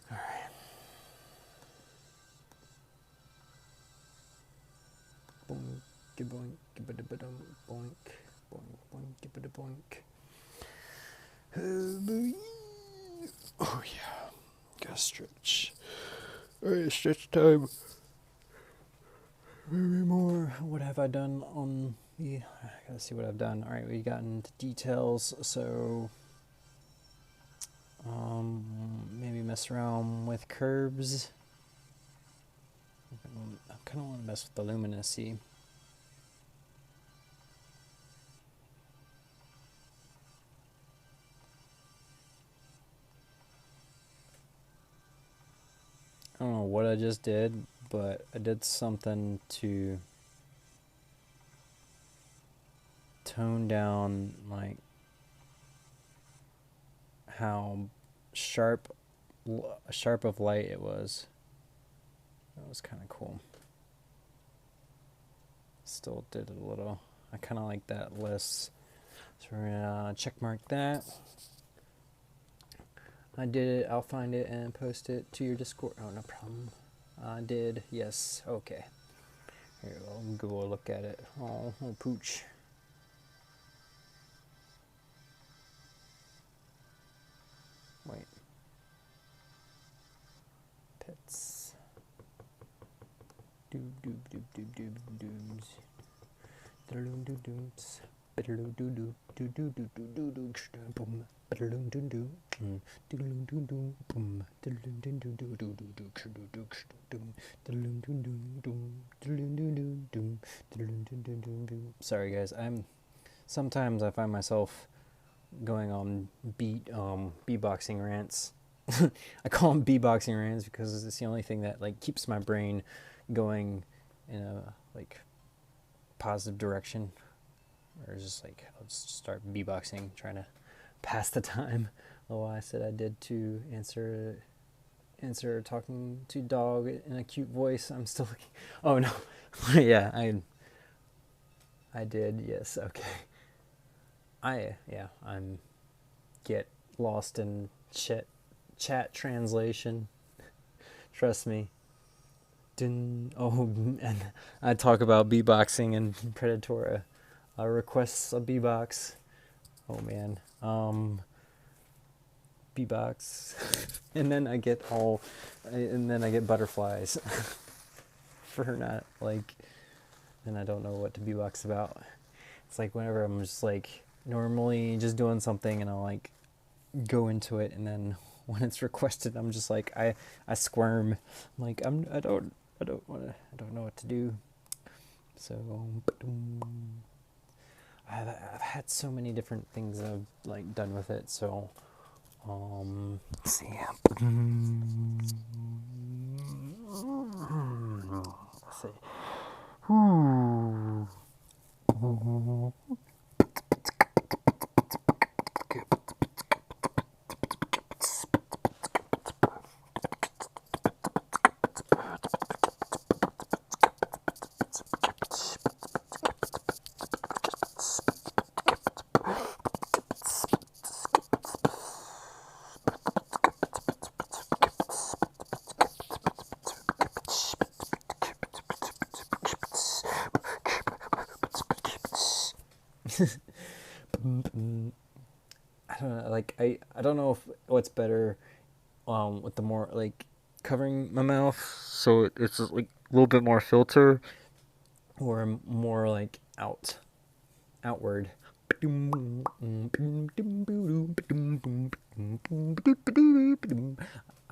Alright. Boink, boink, boink, boink, boink. Oh yeah, gotta stretch. Alright, stretch time. Maybe more. What have I done on the? I gotta see what I've done. Alright, we got into details, so maybe mess around with curves. I kind of want to mess with the luminosity. I don't know what I just did, but I did something to tone down like how sharp of light it was. That was kind of cool. Still did it a little. I kind of like that list. So we're gonna check mark that. I did it. I'll find it and post it to your Discord. Oh, no problem. I did. Yes. Okay. Here, I'll go look at it. Oh, pooch. Wait. Pets. Doob doob doob doob doob doobs. Doodoo doo dooms. Doodoo doo doo doo doo doo doo doo doo boom. Doodoo doo doo. Doodoo doo doo boom. Doodoo doo doo doo doo doo doo doo doom. Doodoo doo doo doom. Doodoo doo doo doom. Doodoo doo doo doo doo. Sorry guys, sometimes I find myself going on beatboxing rants. I call them beatboxing rants because it's the only thing that like keeps my brain going in a like positive direction. Or just like I'll just start beatboxing, trying to pass the time. Oh, I said I did to answer talking to dog in a cute voice. I'm still looking. Oh no, yeah, I did. Yes, okay. I'm get lost in chat translation. Trust me. And I talk about beatboxing and Predatora. Requests a beatbox. Oh man. Beatbox. And then I get butterflies for not like, and I don't know what to beatbox about. It's like whenever I'm just like normally just doing something and I'll like go into it, and then when it's requested I'm just like I squirm. I'm like I don't know what to do. So I've had so many different things I've like done with it. So let's see. Let's see. I don't know, like I don't know if what's better with the more like covering my mouth so it's like a little bit more filter, or more like outward. I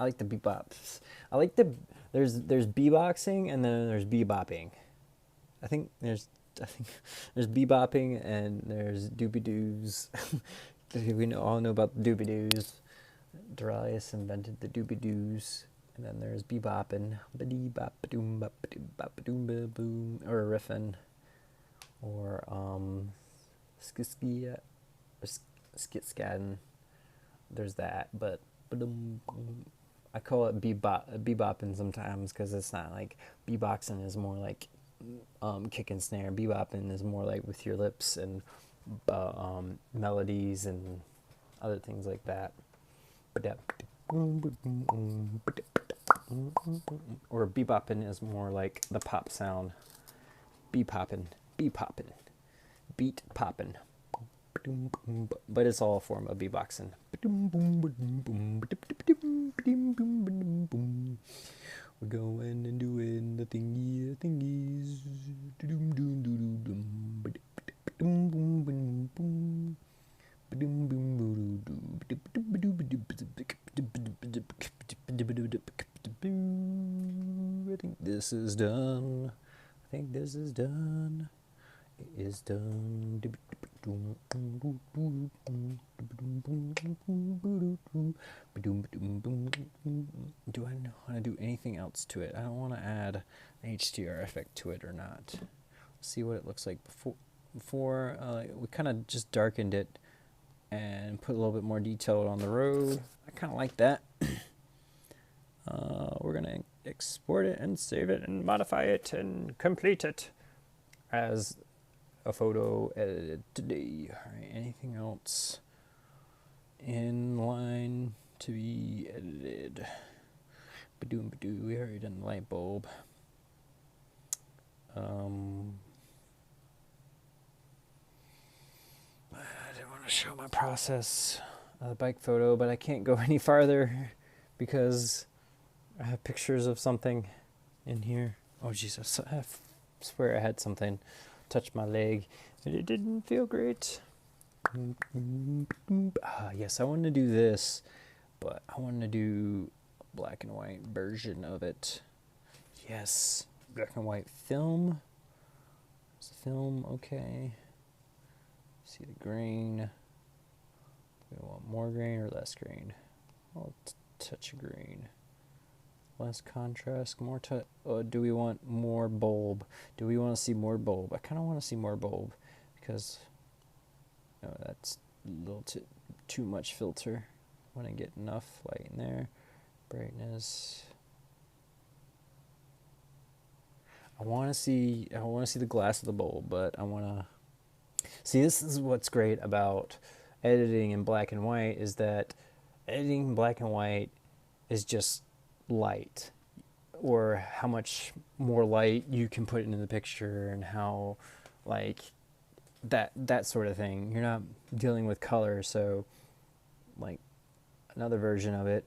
like the bebops. I like there's beboxing and then there's bebopping. I think there's bebopping and there's doobie-doos. We all know about the doobie-doos. Darius invented the doobie-doos. And then there's bebopping, ba-dee-bop-ba-doom-bop-ba-doom-ba-boom, or riffing, or skiskia, or skit-scatting. There's that, but I call it bebopping sometimes because it's not like beatboxing is more like kick and snare. Bebopping is more like with your lips and melodies and other things like that. Or bebopping is more like the pop sound. Beat popping, beat popping. But it's all a form of beatboxing. We're going and doing the thingies. I think this is done. It is done. Do I know how to do anything else to it? I don't want to add an HDR effect to it or not. Let's see what it looks like before we kind of just darkened it and put a little bit more detail on the road. I kind of like that. We're gonna export it and save it and modify it and complete it as a photo edited today. All right, anything else in line to be edited. Badoom badoo, we already done the light bulb. I didn't want to show my process of the bike photo, but I can't go any farther because I have pictures of something in here. Oh Jesus, I swear I had something touch my leg and it didn't feel great. Yes, I want to do this, but I want to do a black and white version of it. Yes, black and white film. Is the film okay? See the grain. Do we want more grain or less grain? I'll touch of green. Less contrast, more do we want more bulb? Do we want to see more bulb? I kind of want to see more bulb because no, that's a little too much filter. I want to get enough light in there. Brightness. I want to see the glass of the bulb, but I want to see, this is what's great about editing in black and white, is that editing in black and white is just light, or how much more light you can put into the picture, and how like that sort of thing. You're not dealing with color, so like another version of it,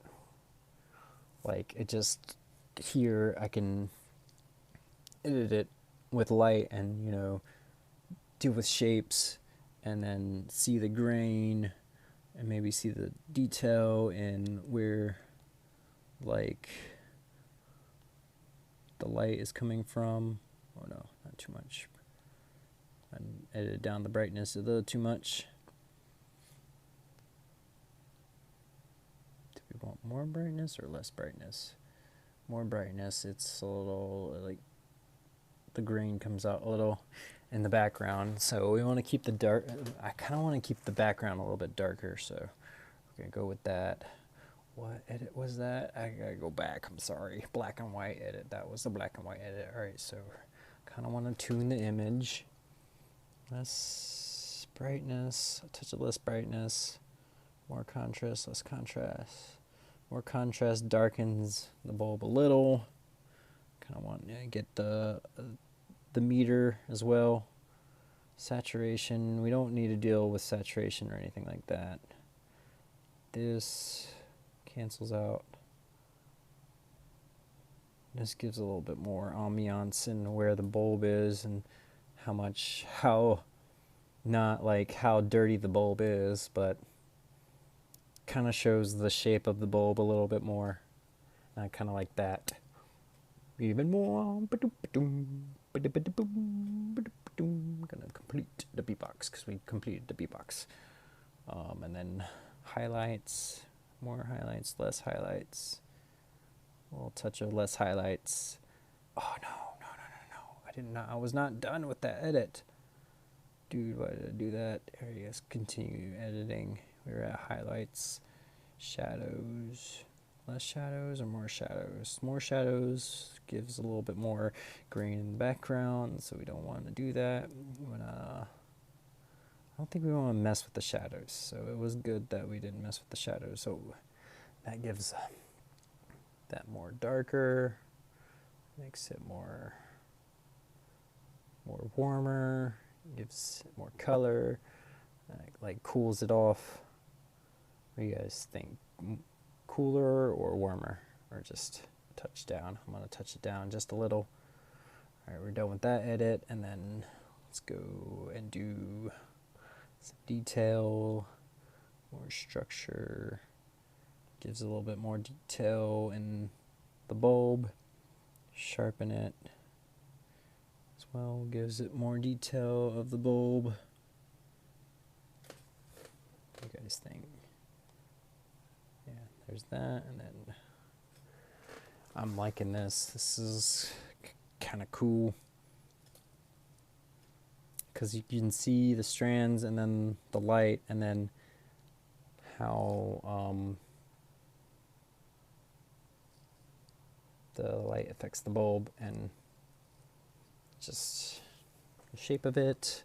like it just, here I can edit it with light and, you know, deal with shapes and then see the grain and maybe see the detail in where like the light is coming from. Oh no, not too much. And edit down the brightness a little too much. Do we want more brightness or less brightness? More brightness. It's a little like the grain comes out a little in the background, so we want to keep the dark. I kind of want to keep the background a little bit darker, so we're gonna go with that. What edit was that? I gotta go back. I'm sorry. Black and white edit. That was the black and white edit. All right, so kind of want to tune the image. Less brightness. A touch of less brightness. More contrast. Less contrast. More contrast darkens the bulb a little. Kind of want to get the meter as well. Saturation, we don't need to deal with saturation or anything like that. This cancels out. This gives a little bit more ambiance in where the bulb is and not like how dirty the bulb is, but kind of shows the shape of the bulb a little bit more. And I kind of like that. Even more. I'm gonna complete the beatbox because we completed the beatbox. And then highlights, more highlights, less highlights. A little touch of less highlights. Oh no! I was not done with that edit. Dude, why did I do that? There you guys continue editing. We were at highlights, shadows. Less shadows or more shadows? More shadows gives a little bit more green in the background, so we don't want to do that. I don't think we want to mess with the shadows, so it was good that we didn't mess with the shadows. So that gives that more darker, makes it more warmer, gives it more color, like cools it off. What do you guys think? Cooler or warmer, or just a touch down? I'm going to touch it down just a little. All right, we're done with that edit, and then let's go and do some detail, more structure. Gives a little bit more detail in the bulb. Sharpen it as well, gives it more detail of the bulb. What do you guys think? There's that, and then I'm liking this. This is kind of cool because you can see the strands and then the light, and then how the light affects the bulb, and just the shape of it.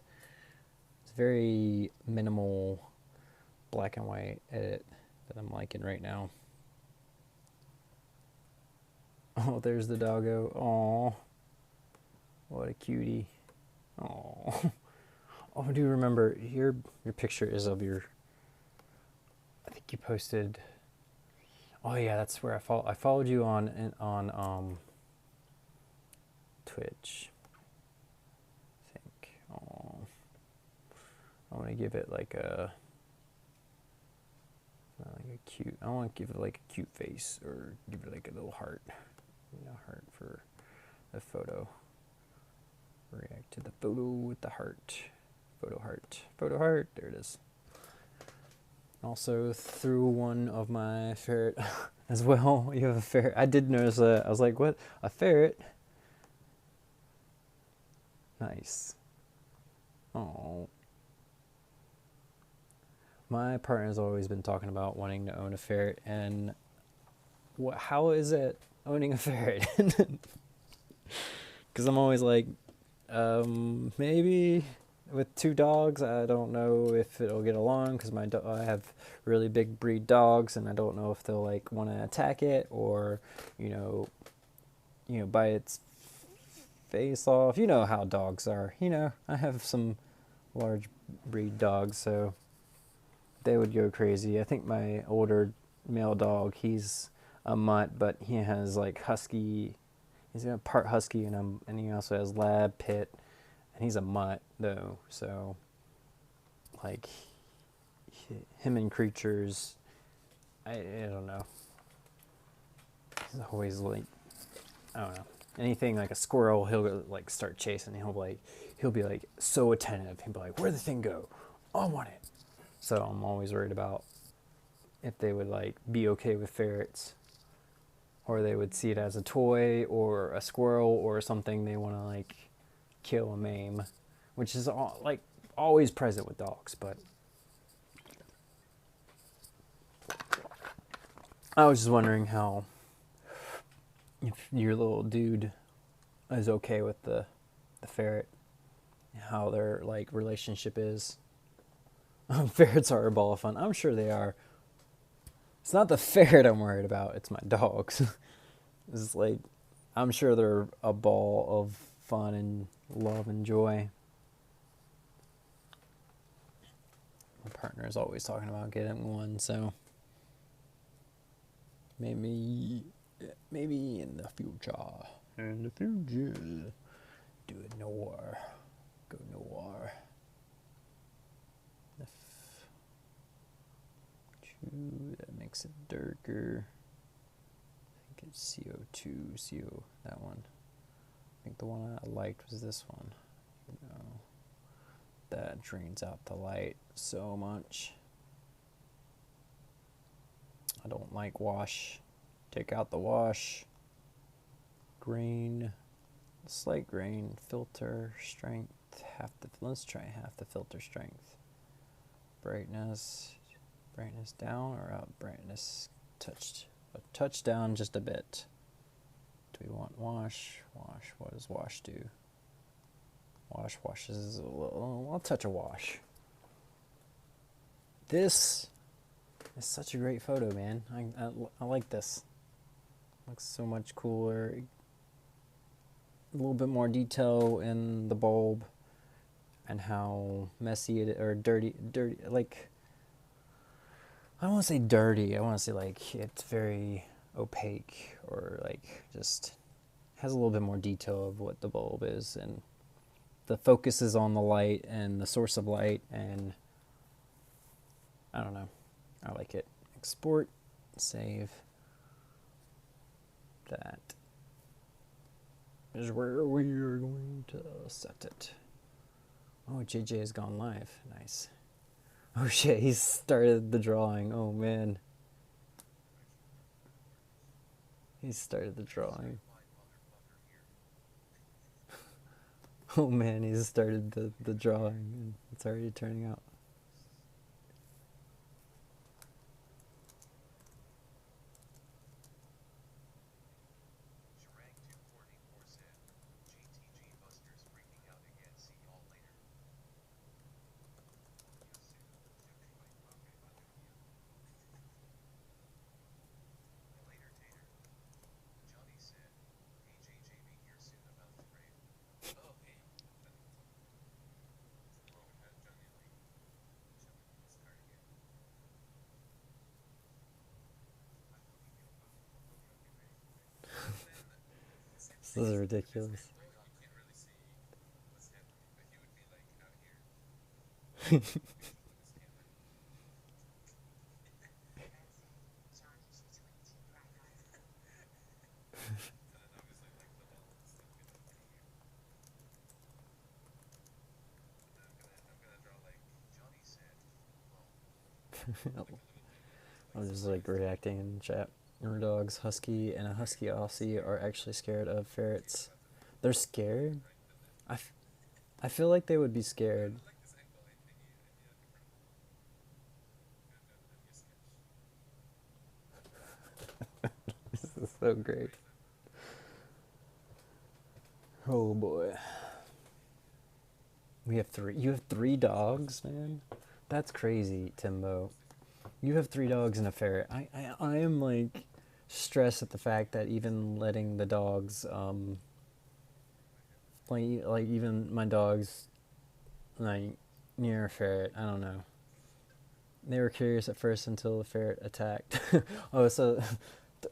It's very minimal black and white edit. that I'm liking right now. Oh, there's the doggo. Aw, what a cutie. Aw. Oh, do you remember your picture is of your? I think you posted. Oh yeah, that's where I followed you on Twitch. I think. Oh, I want to give it like a cute. I want to give it like a cute face or give it like a little heart. Heart for the photo. React to the photo with the heart. Photo heart. Photo heart. There it is. Also threw one of my ferret as well. You have a ferret. I did notice that. I was like, what? A ferret? Nice. Oh. My partner's always been talking about wanting to own a ferret, and how is it owning a ferret? Because I'm always like, maybe with 2 dogs, I don't know if it'll get along because I have really big breed dogs, and I don't know if they'll like want to attack it or, bite its face off. You know how dogs are. I have some large breed dogs, so they would go crazy. I think my older male dog, he's a mutt, but he has like husky. He's got part husky and he also has lab pit, and he's a mutt though. So, like, him and creatures, I don't know. He's always like, I don't know. Anything like a squirrel, he'll like start chasing. He'll be like so attentive. He'll be like, "Where'd the thing go? Oh, I want it." So I'm always worried about if they would like be okay with ferrets, or they would see it as a toy or a squirrel or something they want to like kill and maim, which is like always present with dogs. But I was just wondering if your little dude is okay with the ferret, how their like relationship is. Ferrets are a ball of fun. I'm sure they are. It's not the ferret I'm worried about. It's my dogs. It's like, I'm sure they're a ball of fun and love and joy. My partner is always talking about getting one, so maybe in the future. Do it noir. Go noir. That makes it darker. I think it's CO2, that one. I think the one I liked was this one. That drains out the light so much. I don't like wash. Take out the wash. Grain, slight grain, filter strength, let's try half the filter strength. Brightness down or up? Brightness a touch down just a bit. Do we want wash? What does wash do? Wash is a little, I'll touch a wash. This is such a great photo, man. I like this. Looks so much cooler. A little bit more detail in the bulb and how messy it or dirty, like, I don't want to say dirty. I want to say like it's very opaque or like just has a little bit more detail of what the bulb is, and the focus is on the light and the source of light, and I don't know. I like it. Export, save. That is where we are going to set it. Oh, JJ has gone live. Nice. Oh shit, he's started the drawing. Oh man. He started the drawing. Oh man, he's started the drawing and it's already turning out. This is ridiculous. I'm just like reacting in chat. Our dogs, Husky and a Husky Aussie, are actually scared of ferrets. They're scared? I feel like they would be scared. This is so great. Oh boy. We have three. You have three dogs, man? That's crazy, Timbo. You have three dogs and a ferret. I am like stressed at the fact that even letting the dogs, like even my dogs, like near a ferret. I don't know. They were curious at first until the ferret attacked. Oh, so,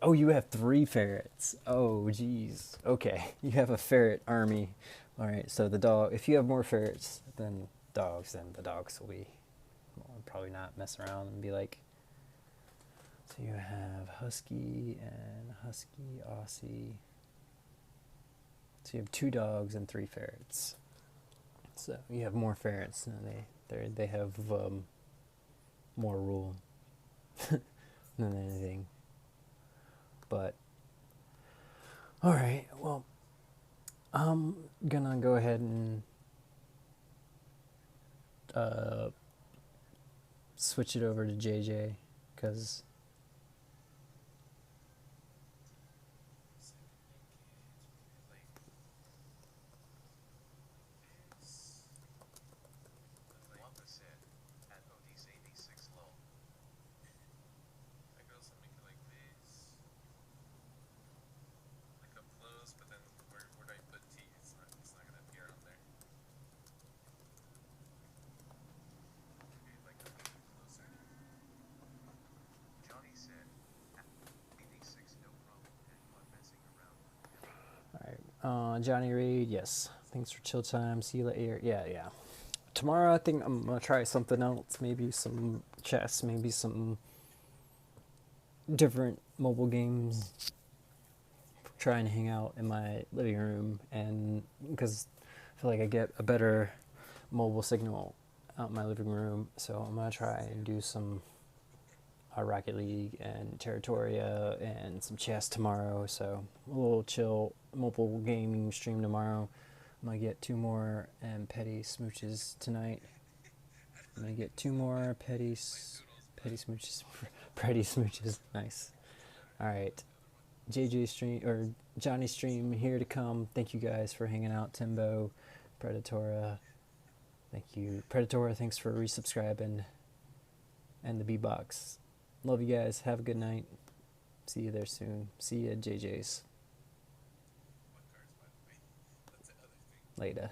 oh, you have three ferrets. Oh, jeez. Okay, you have a ferret army. All right. So the dog. If you have more ferrets than dogs, then the dogs will be will probably not mess around and be like. So you have Husky and Husky Aussie. So you have two dogs and three ferrets. So you have more ferrets than they have more rule than anything. But all right, well, I'm gonna go ahead and switch it over to JJ because. Johnny Reed, yes. Thanks for chill time. See you later. Yeah. Tomorrow, I think I'm gonna try something else. Maybe some chess. Maybe some different mobile games. Try and hang out in my living room, and because I feel like I get a better mobile signal out in my living room, so I'm gonna try and do some Rocket League and Territoria and some chess tomorrow. So a little chill mobile gaming stream tomorrow. I'm gonna get two more petty smooches tonight. I'm gonna get two more petty smooches, petty smooches. Nice. All right, JJ stream or Johnny stream here to come. Thank you guys for hanging out. Timbo, Predatora. Thank you, Predatora. Thanks for resubscribing. And the B-Box. Love you guys. Have a good night. See you there soon. See you at JJ's. Later.